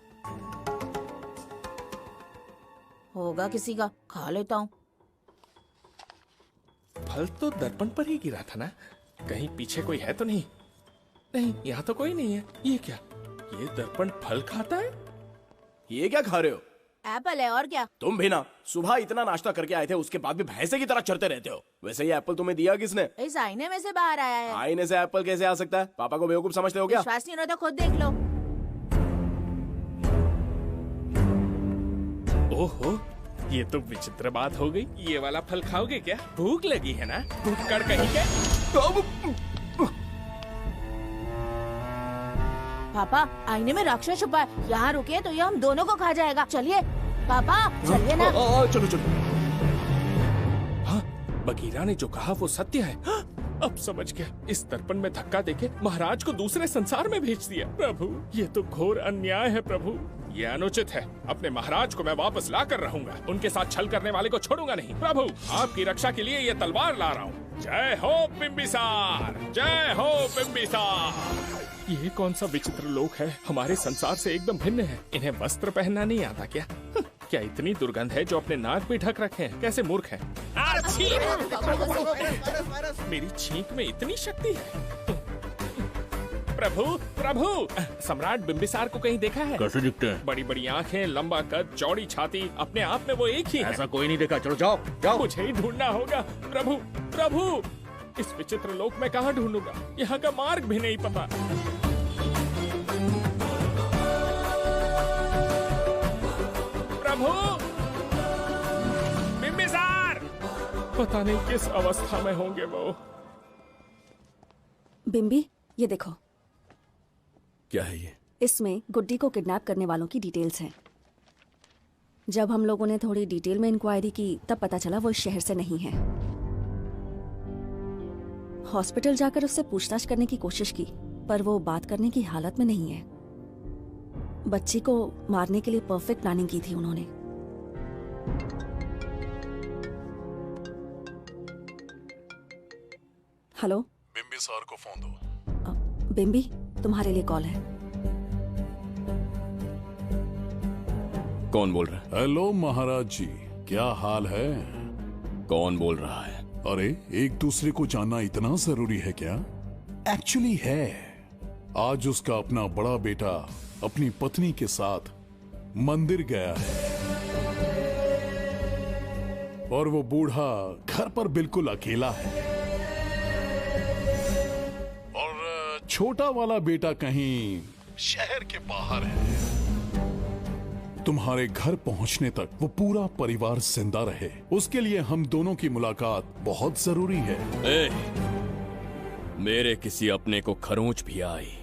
होगा किसी का, खा लेता हूँ। फल तो दर्पण पर ही गिरा था ना? कहीं पीछे कोई है तो नहीं? नहीं, यहाँ तो कोई नहीं है। ये क्या? ये दर्पण फल खाता है? ये क्या खा रहे हो? एप्पल है और क्या? तुम भी ना सुबह इतना नाश्ता करके आए थे, उसके बाद भी भैंसे की तरह चढ़ते रहते हो। वैसे ये एप्पल तुम्हें दिया किसने? इस आईने में से बाहर आया है। आईने से एप्पल कैसे आ सकता है? पापा को बेवकूफ समझते हो क्या? विश्वास नहीं हो तो खुद देख लो। ओहो, ये तो विचित्र बात हो गई। ये वाला फल खाओगे क्या? भूख लगी है ना? भूखड़ कहीं के? पापा आईने में राक्षस छुपा है, यहाँ रुके तो ये हम दोनों को खा जाएगा। चलिए पापा चलिए ना। चलो चलो। हाँ, बगीरा ने जो कहा वो सत्य है। हाँ, अब समझ गया। इस दर्पण में धक्का देके महाराज को दूसरे संसार में भेज दिया। प्रभु, ये तो घोर अन्याय है प्रभु। ये अनुचित है। अपने महाराज को मैं वापस ला कर रहूंगा। उनके साथ छल करने वाले को छोड़ूंगा नहीं। प्रभु, आपकी रक्षा के लिए ये तलवार ला रहा हूँ। जय हो बिम्बिसार, जय हो बिम्बिसार। ये कौन सा विचित्र लोक है? हमारे संसार से एकदम भिन्न है। इन्हें वस्त्र पहनना नहीं आता क्या? क्या इतनी दुर्गंध है जो अपने नाक भी ढक रखे हैं? कैसे मूर्ख हैं? मेरी छींक में इतनी शक्ति है। प्रभु, प्रभु, सम्राट बिम्बिसार को कहीं देखा है? कैसे दिखते हैं? बड़ी बड़ी आंखें, लंबा कद, चौड़ी छाती, अपने आप में वो एक ही है। ऐसा कोई नहीं देखा। चलो जाओ जाओ। मुझे ही ढूंढना होगा। प्रभु, प्रभु, इस विचित्र लोक में कहाँ ढूंढूंगा? यहाँ का मार्ग भी नहीं पता। प्रभु, बिम्बिसार, पता नहीं किस अवस्था में होंगे वो। बिम्बी, ये देखो। क्या है ये? इसमें गुड्डी को किडनैप करने वालों की डिटेल्स हैं। जब हम लोगों ने थोड़ी डिटेल में इंक्वायरी की तब पता चला वो इस शहर से नहीं है। हॉस्पिटल जाकर उससे पूछताछ करने की कोशिश की पर वो बात करने की हालत में नहीं है। बच्ची को मारने के लिए परफेक्ट प्लानिंग की थी उन्होंने। हेलो, बिम्बिसार को फोन दो। बिम्बी, तुम्हारे लिए कॉल है। कौन बोल रहा है? हेलो महाराज जी, क्या हाल है? कौन बोल रहा है? अरे, एक दूसरे को जानना इतना जरूरी है क्या? एक्चुअली है। आज उसका अपना बड़ा बेटा अपनी पत्नी के साथ मंदिर गया है और वो बूढ़ा घर पर बिल्कुल अकेला है और छोटा वाला बेटा कहीं शहर के बाहर है। तुम्हारे घर पहुंचने तक वो पूरा परिवार जिंदा रहे, उसके लिए हम दोनों की मुलाकात बहुत जरूरी है। मेरे किसी अपने को खरोंच भी आई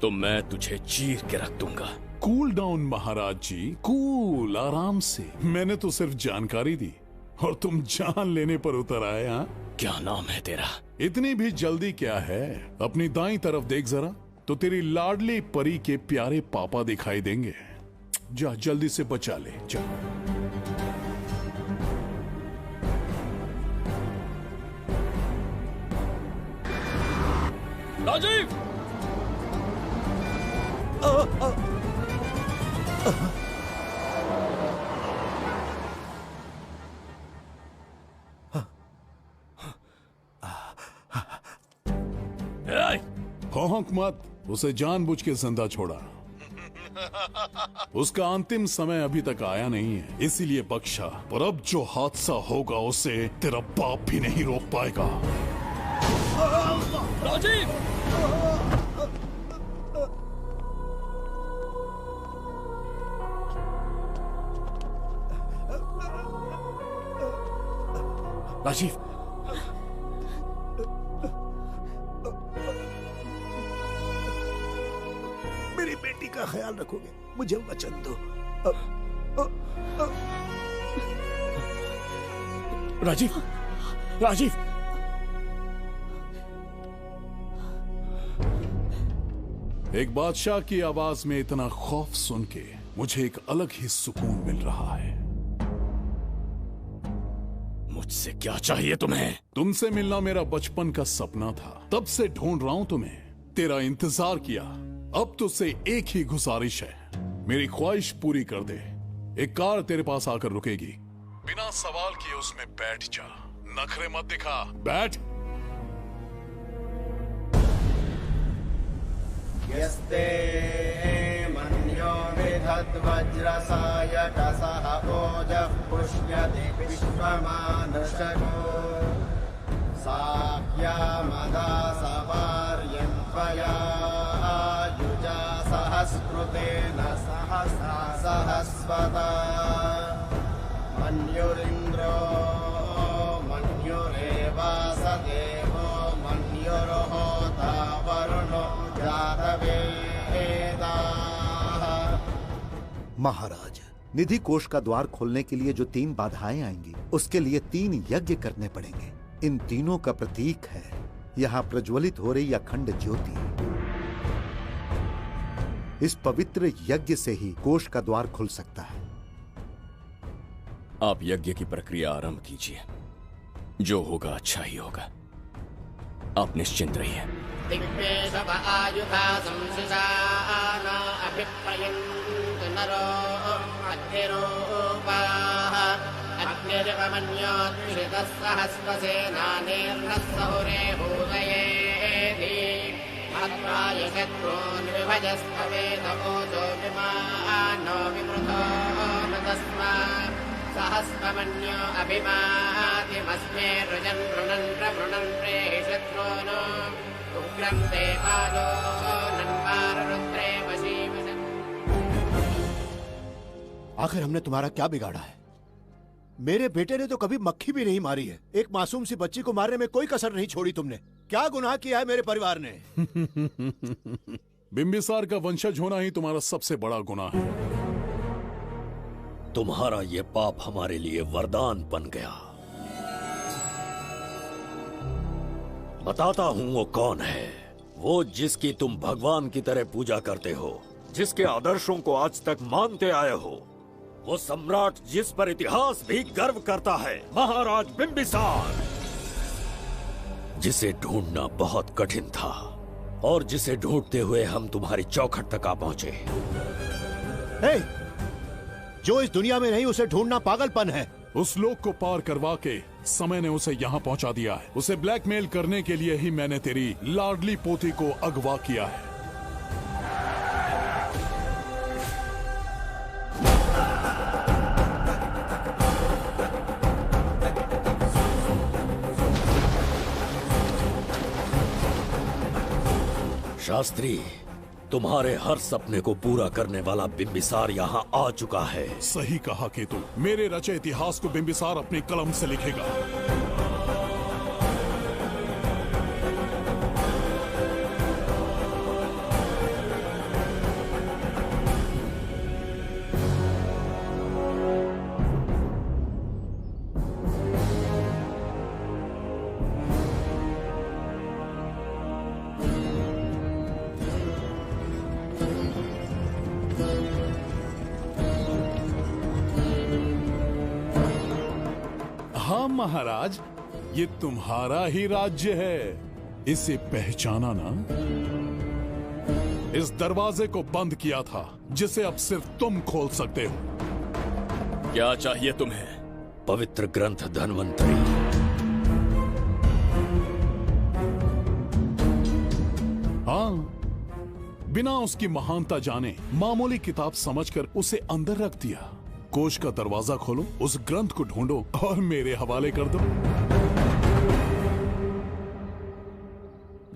तो मैं तुझे चीर के रख दूंगा। कूल डाउन महाराज जी, कूल, आराम से। मैंने तो सिर्फ जानकारी दी और तुम जान लेने पर उतर आए। हाँ, क्या नाम है तेरा? इतनी भी जल्दी क्या है? अपनी दाईं तरफ देख जरा तो तेरी लाडली परी के प्यारे पापा दिखाई देंगे। जा, जल्दी से बचा ले, जा। राजीव! भौंक मत, उसे जानबूझ के जिंदा छोड़ा। उसका अंतिम समय अभी तक आया नहीं है, इसीलिए बख्शा। पर अब जो हादसा होगा उसे तेरा बाप भी नहीं रोक पाएगा। राजीव! राजीव, मेरी बेटी का ख्याल रखोगे? मुझे वचन दो। राजीव, राजीव, एक बादशाह की आवाज में इतना खौफ सुन के मुझे एक अलग ही सुकून मिल रहा है। मुझसे क्या चाहिए तुम्हें? तुमसे मिलना मेरा बचपन का सपना था, तब से ढूंढ रहा हूं तुम्हें, तेरा इंतजार किया। अब तुझसे एक ही गुजारिश है, मेरी ख्वाहिश पूरी कर दे। एक कार तेरे पास आकर रुकेगी, बिना सवाल किए उसमें बैठ जा, नखरे मत दिखा, बैठ। यस्ते मन्यो विधत्ते यद्वज्रसायकसः ओजः पुष्यति विश्वमानुषको साह्यामदा सवार्यं त्वया युजा सहस्कृतेन सहसा सहस्वता मन्युरिन्द्रो मन्युरेवासदेवो मन्युर्होता वरुणो जातवेदाः। महाराज, निधि कोष का द्वार खोलने के लिए जो 3 बाधाएं आएंगी, उसके लिए 3 यज्ञ करने पड़ेंगे। इन तीनों का प्रतीक है यहाँ प्रज्वलित हो रही अखंड ज्योति। इस पवित्र यज्ञ से ही कोष का द्वार खुल सकता है। आप यज्ञ की प्रक्रिया आरंभ कीजिए। जो होगा अच्छा ही होगा। आप निश्चिंत रहिए। नरो अग्निरूपाः अग्निर्वमन्योत्क्षितः सहस्रसेनानेर्नः भूतयेति हत्वाय शत्रून् विभजस्तवेदभूतो विमानो विमृतो मृतस्मात् सहस्रमन्यो अभिमातिमस्मे रुजन् रुणन् प्रवृणन् प्रेहि शत्रून् उग्रं ते पादो नन्वारुद्रे वशीवशन्। आखिर हमने तुम्हारा क्या बिगाड़ा है? मेरे बेटे ने तो कभी मक्खी भी नहीं मारी है। एक मासूम सी बच्ची को मारने में कोई कसर नहीं छोड़ी तुमने। क्या गुनाह किया है मेरे परिवार ने? बिंबिसार का वंशज होना ही तुम्हारा सबसे बड़ा गुनाह है। तुम्हारा ये पाप हमारे लिए वरदान बन गया। बताता हूं वो कौन है। वो जिसकी तुम भगवान की तरह पूजा करते हो, जिसके आदर्शों को आज तक मानते आए हो, वो सम्राट जिस पर इतिहास भी गर्व करता है, महाराज बिंबिसार, जिसे ढूंढना बहुत कठिन था और जिसे ढूंढते हुए हम तुम्हारी चौखट तक आ पहुंचे। जो इस दुनिया में नहीं उसे ढूंढना पागलपन है। उस लोक को पार करवा के समय ने उसे यहाँ पहुँचा दिया है। उसे ब्लैकमेल करने के लिए ही मैंने तेरी लाडली पोती को अगवा किया है। शास्त्री, तुम्हारे हर सपने को पूरा करने वाला बिंबिसार यहाँ आ चुका है। सही कहा केतु। मेरे रचे इतिहास को बिंबिसार अपनी कलम से लिखेगा। महाराज, ये तुम्हारा ही राज्य है। इसे पहचाना ना? इस दरवाजे को बंद किया था जिसे अब सिर्फ तुम खोल सकते हो। क्या चाहिए तुम्हें? पवित्र ग्रंथ धन्वंतरी। हाँ, बिना उसकी महानता जाने मामूली किताब समझकर उसे अंदर रख दिया। कोष का दरवाजा खोलो, उस ग्रंथ को ढूंढो और मेरे हवाले कर दो।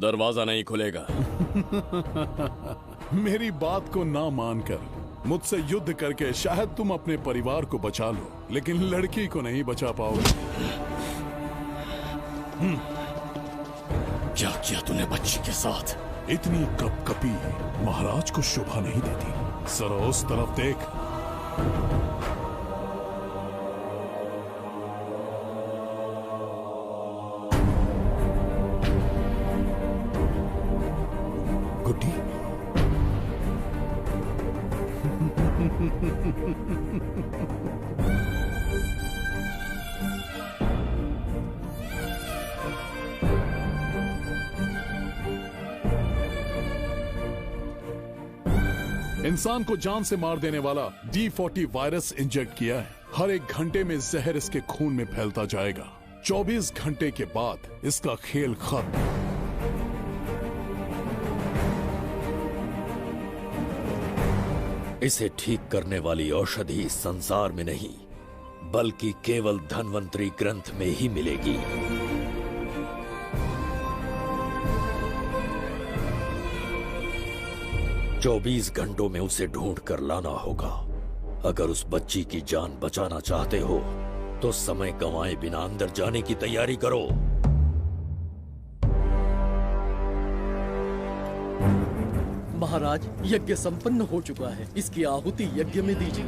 दरवाजा नहीं खुलेगा। मेरी बात को ना मानकर मुझसे युद्ध करके शायद तुम अपने परिवार को बचा लो, लेकिन लड़की को नहीं बचा पाओगे। क्या किया तूने बच्ची के साथ? इतनी कपकपी महाराज को शोभा नहीं देती। जरा उस तरफ देख। गुड्डी, इंसान को जान से मार देने वाला D40 वायरस इंजेक्ट किया है। हर 1 घंटे में जहर इसके खून में फैलता जाएगा। 24 घंटे के बाद इसका खेल खत्म। इसे ठीक करने वाली औषधि इस संसार में नहीं, बल्कि केवल धन्वंतरी ग्रंथ में ही मिलेगी। चौबीस घंटों में उसे ढूंढ कर लाना होगा। अगर उस बच्ची की जान बचाना चाहते हो तो समय गंवाए बिना अंदर जाने की तैयारी करो। महाराज, यज्ञ संपन्न हो चुका है, इसकी आहुति यज्ञ में दीजिए।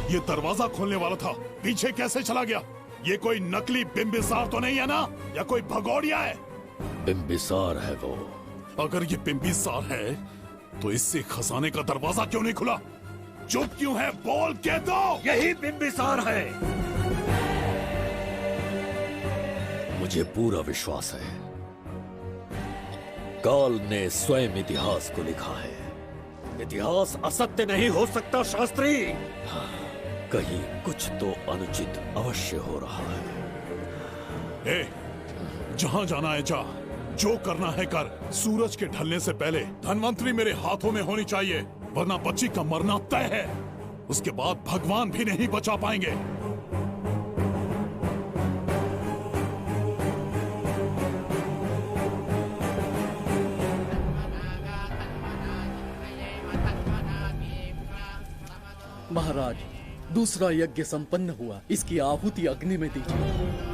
ये दरवाजा खोलने वाला था, पीछे कैसे चला गया? ये कोई नकली बिम्बिसार तो नहीं है ना, या कोई भगोड़िया है? बिम्बिसार है वो। अगर ये बिम्बिसार है तो इससे खजाने का दरवाजा क्यों नहीं खुला? चुप क्यों है? बोल के दो। यही बिम्बिसार है। मुझे पूरा विश्वास है, काल ने स्वयं इतिहास को लिखा है। इतिहास असत्य नहीं हो सकता शास्त्री। कहीं कुछ तो अनुचित अवश्य हो रहा है। जहां जाना है जा, जो करना है कर। सूरज के ढलने से पहले धन्वंतरी मेरे हाथों में होनी चाहिए, वरना बच्ची का मरना तय है। उसके बाद भगवान भी नहीं बचा पाएंगे। महाराज, दूसरा यज्ञ संपन्न हुआ, इसकी आहुति अग्नि में दीजिए।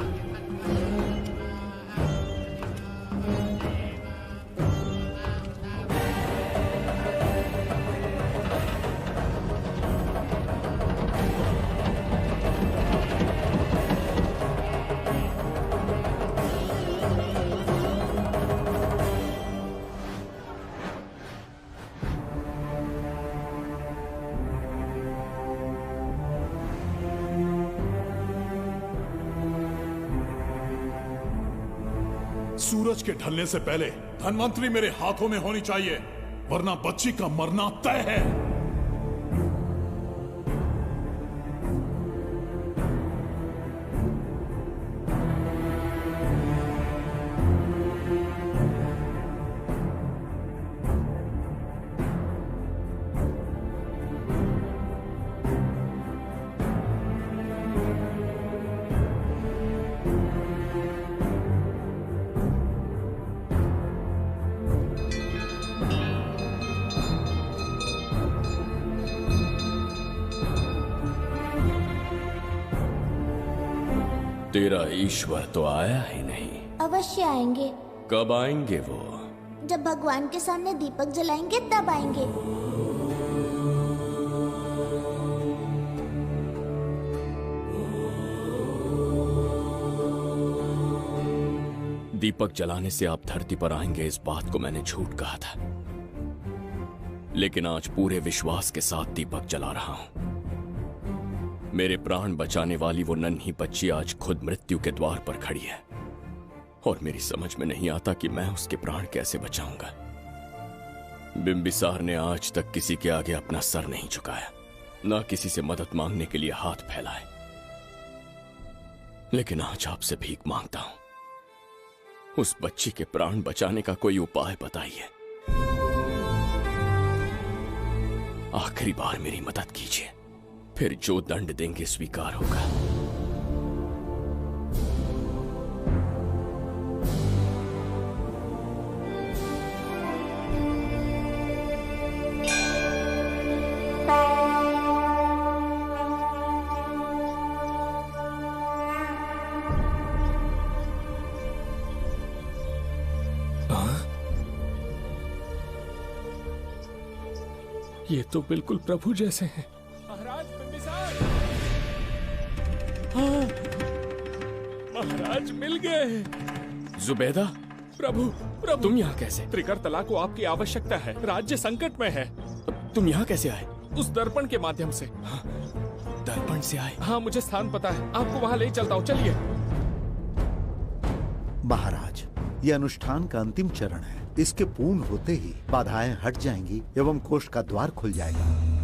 सूरज के ढलने से पहले धन्वंतरी मेरे हाथों में होनी चाहिए, वरना बच्ची का मरना तय है। तेरा ईश्वर तो आया ही नहीं। अवश्य आएंगे। कब आएंगे वो? जब भगवान के सामने दीपक जलाएंगे तब आएंगे। दीपक जलाने से आप धरती पर आएंगे, इस बात को मैंने झूठ कहा था, लेकिन आज पूरे विश्वास के साथ दीपक जला रहा हूं। मेरे प्राण बचाने वाली वो नन्ही बच्ची आज खुद मृत्यु के द्वार पर खड़ी है, और मेरी समझ में नहीं आता कि मैं उसके प्राण कैसे बचाऊंगा। बिम्बिसार ने आज तक किसी के आगे अपना सर नहीं झुकाया, ना किसी से मदद मांगने के लिए हाथ फैलाए, लेकिन आज आपसे भीख मांगता हूं। उस बच्ची के प्राण बचाने का कोई उपाय बताइए। आखिरी बार मेरी मदद कीजिए, फिर जो दंड देंगे स्वीकार होगा। ये तो बिल्कुल प्रभु जैसे हैं। महाराज बिंबिसार! हाँ, महाराज मिल गए। जुबैदा, प्रभु प्रभु तुम यहाँ कैसे? त्रिकर्तला को आपकी आवश्यकता है, राज्य संकट में है। तुम यहाँ कैसे आए? उस दर्पण के माध्यम से। दर्पण से आए? हाँ, मुझे स्थान पता है, आपको वहाँ ले चलता हूँ, चलिए। महाराज, ये अनुष्ठान का अंतिम चरण है। इसके पूर्ण होते ही बाधाएं हट जाएंगी एवं कोष का द्वार खुल जाएगा।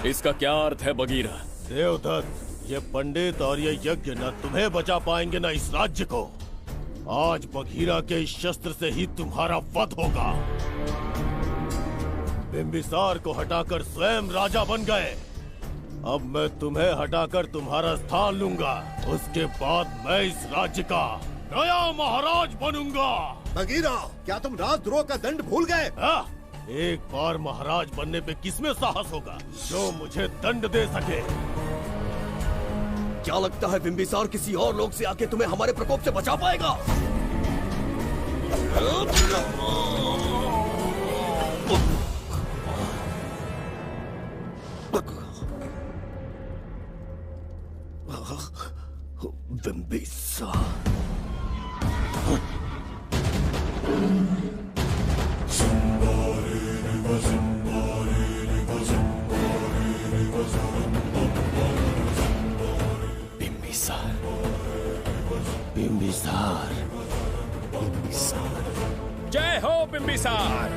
इसका क्या अर्थ है बगीरा? देवदत्त, ये पंडित और ये यज्ञ न तुम्हें बचा पाएंगे न इस राज्य को। आज बगीरा के इस शस्त्र से ही तुम्हारा वध होगा। बिंबिसार को हटाकर स्वयं राजा बन गए। अब मैं तुम्हें हटाकर तुम्हारा स्थान लूंगा। उसके बाद मैं इस राज्य का नया महाराज बनूंगा। बगीरा, क्या तुम राजद्रोह का दंड भूल गए? एक बार महाराज बनने पे किसमें साहस होगा जो मुझे दंड दे सके? क्या लगता है बिंबिसार किसी और लोग से आके तुम्हें हमारे प्रकोप से बचा पाएगा? बिंबिसार बिंबिसार, बिंबिसार, जय हो बिंबिसार।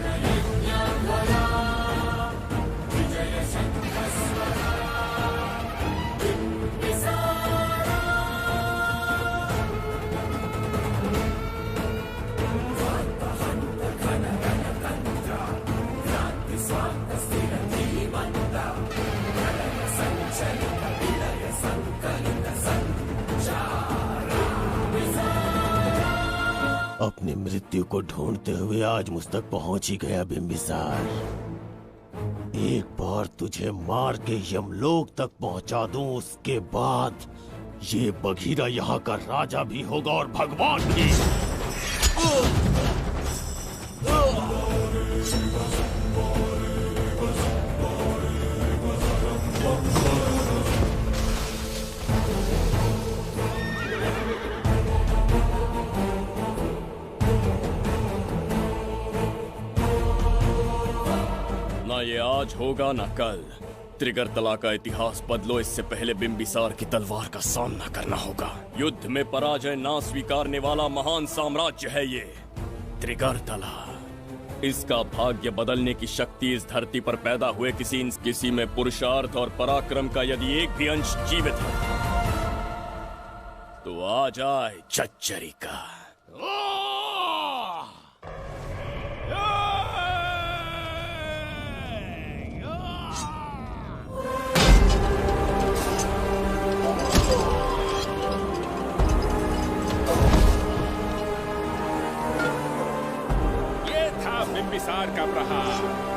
अपनी मृत्यु को ढूंढते हुए आज मुझ तक पहुंच ही गया बिंबिसार। एक बार तुझे मार के यमलोक तक पहुंचा दूं, उसके बाद ये बघीरा यहाँ का राजा भी होगा और भगवान भी। ना ये आज होगा ना कल। त्रिगर्तला का इतिहास बदलो, इससे पहले बिंबिसार की तलवार का सामना करना होगा। युद्ध में पराजय ना स्वीकारने वाला महान साम्राज्य है ये त्रिगर्तला। इसका भाग्य बदलने की शक्ति इस धरती पर पैदा हुए किसी में पुरुषार्थ और पराक्रम का यदि एक भी अंश जीवित है तो आ जाए चच्चरी का। बिंबिसार का प्रहार।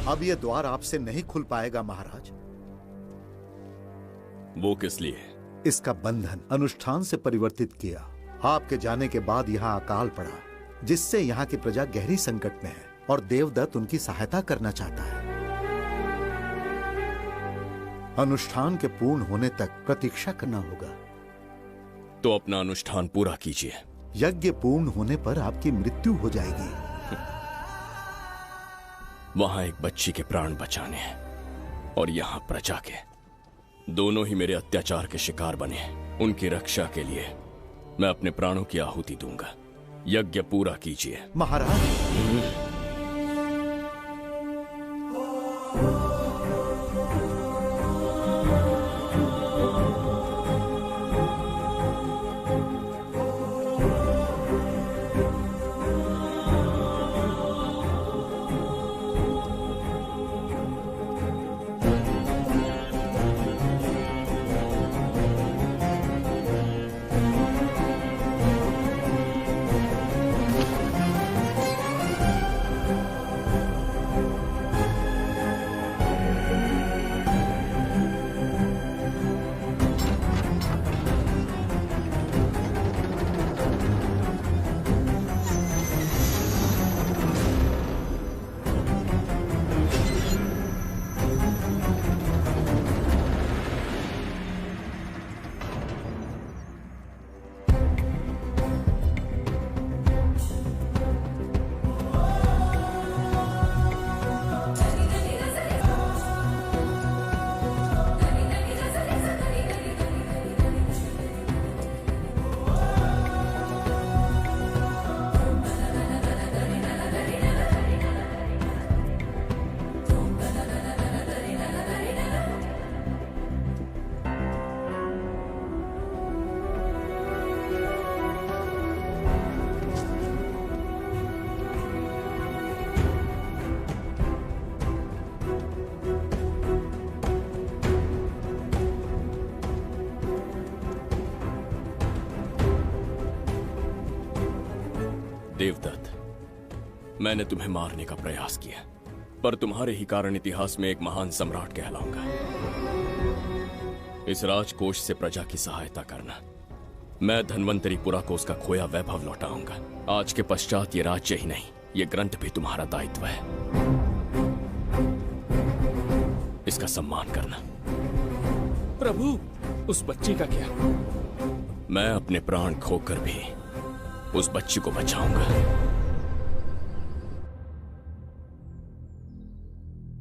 अब ये द्वार आपसे नहीं खुल पाएगा महाराज। वो किस लिए? इसका बंधन अनुष्ठान से परिवर्तित किया। आपके जाने के बाद यहाँ अकाल पड़ा, जिससे यहाँ की प्रजा गहरी संकट में है और देवदत्त उनकी सहायता करना चाहता है। अनुष्ठान के पूर्ण होने तक प्रतीक्षा करना होगा। तो अपना अनुष्ठान पूरा कीजिए। यज्ञ पूर्ण होने पर आपकी मृत्यु हो जाएगी। वहां एक बच्ची के प्राण बचाने हैं और यहाँ प्रजा के, दोनों ही मेरे अत्याचार के शिकार बने हैं। उनकी रक्षा के लिए मैं अपने प्राणों की आहुति दूंगा। यज्ञ पूरा कीजिए महाराज। देवदत्त, मैंने तुम्हें मारने का प्रयास किया, पर तुम्हारे ही कारण इतिहास में एक महान सम्राट कहलाऊंगा। इस राजकोष से प्रजा की सहायता करना। मैं धन्वंतरीपुरा को उसका खोया वैभव लौटाऊंगा। आज के पश्चात ये राज्य ही नहीं, ये ग्रंथ भी तुम्हारा दायित्व है। इसका सम्मान करना। प्रभु, उस बच्ची का क्या? मैं अपने प्राण खोकर भी उस बच्ची को बचाऊंगा।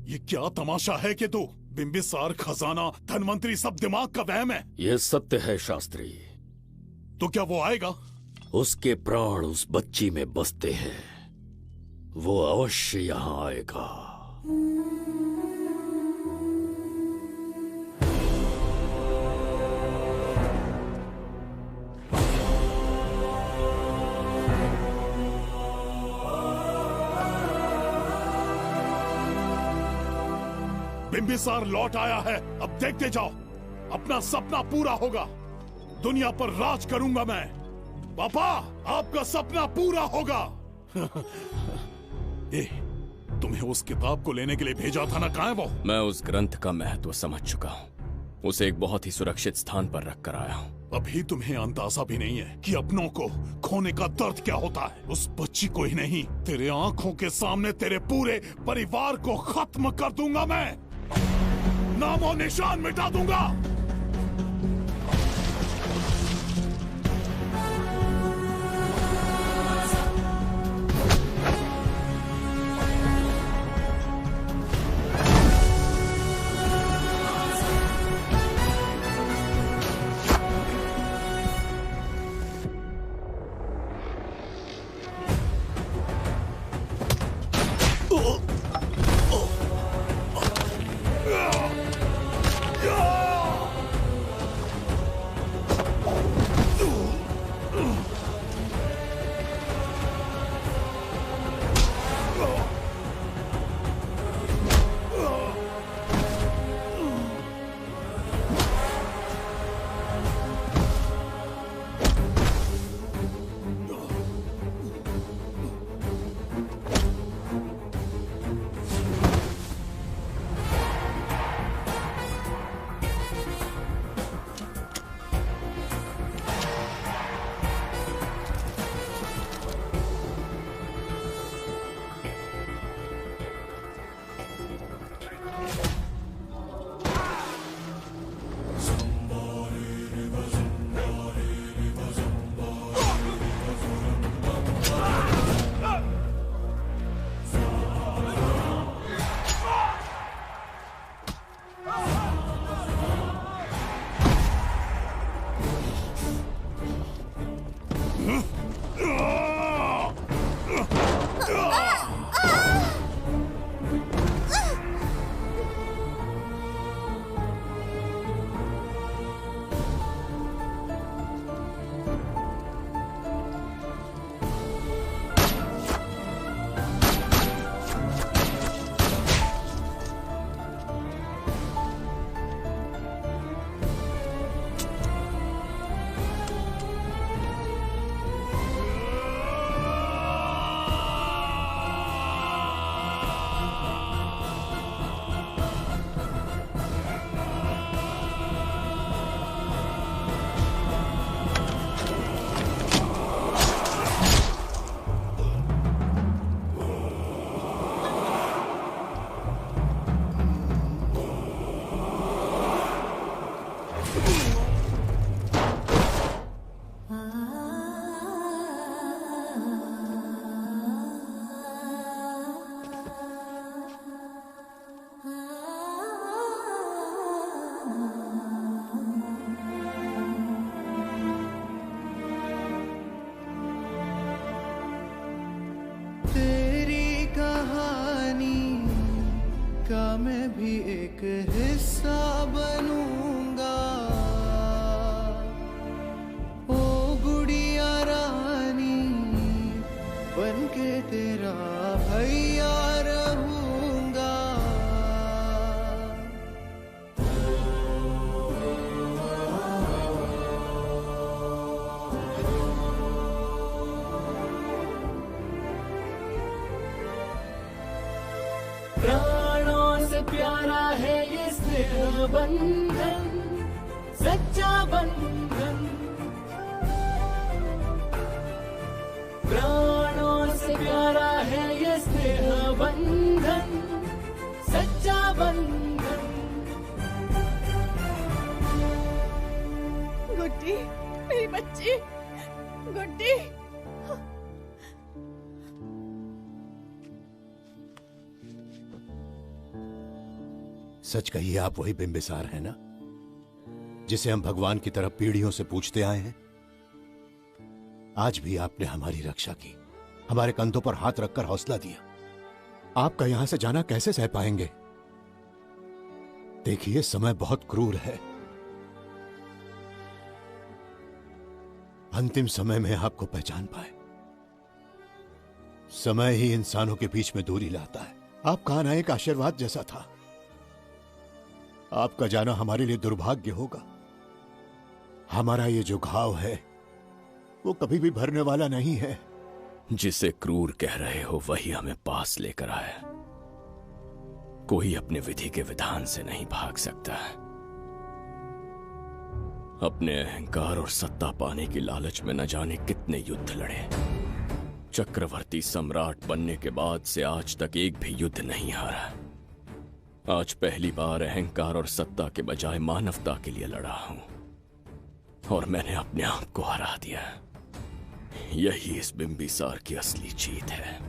ये क्या तमाशा है कि तू बिंबिसार, खजाना, धनवंतरी सब दिमाग का वहम है? यह सत्य है शास्त्री। तो क्या वो आएगा? उसके प्राण उस बच्ची में बसते हैं। वो अवश्य यहाँ आएगा। बिंबिसार लौट आया है। अब देखते जाओ, अपना सपना पूरा होगा। दुनिया पर राज करूंगा मैं। पापा, आपका सपना पूरा होगा। तुम्हें उस किताब को लेने के लिए भेजा था ना, कहाँ है वो? मैं उस ग्रंथ का महत्व समझ चुका हूँ। उसे एक बहुत ही सुरक्षित स्थान पर रख कर आया हूँ। अभी तुम्हें अंदाजा भी नहीं है कि अपनों को खोने का दर्द क्या होता है। उस बच्ची को ही नहीं, तेरे आंखों के सामने तेरे पूरे परिवार को खत्म कर दूंगा मैं, नामो निशान मिटा दूंगा। का मैं भी एक हिस्सा बनूंगा। ओ गुड़िया रानी बनके तेरा भैया रहूंगा। प्राणों से प्यारा है ये स्नेह बंधन, सच्चा बंधन। प्राणों से प्यारा है ये स्नेह बंधन, सच्चा बंधन। गुड्डी, मेरी बच्ची, गुड्डी। सच कहिए, आप वही बिंबिसार हैं ना, जिसे हम भगवान की तरफ पीढ़ियों से पूछते आए हैं। आज भी आपने हमारी रक्षा की, हमारे कंधों पर हाथ रखकर हौसला दिया। आपका यहां से जाना कैसे सह पाएंगे? देखिए, समय बहुत क्रूर है। अंतिम समय में आपको पहचान पाए। समय ही इंसानों के बीच में दूरी लाता है। आपका आना एक आशीर्वाद जैसा था। आपका जाना हमारे लिए दुर्भाग्य होगा। हमारा ये जो घाव है वो कभी भी भरने वाला नहीं है। जिसे क्रूर कह रहे हो वही हमें पास लेकर आया। कोई अपने विधि के विधान से नहीं भाग सकता। अपने अहंकार और सत्ता पाने की लालच में न जाने कितने युद्ध लड़े। चक्रवर्ती सम्राट बनने के बाद से आज तक एक भी युद्ध नहीं हारा। आज पहली बार अहंकार और सत्ता के बजाय मानवता के लिए लड़ा हूं और मैंने अपने आप को हरा दिया। यही इस बिंबिसार की असली जीत है।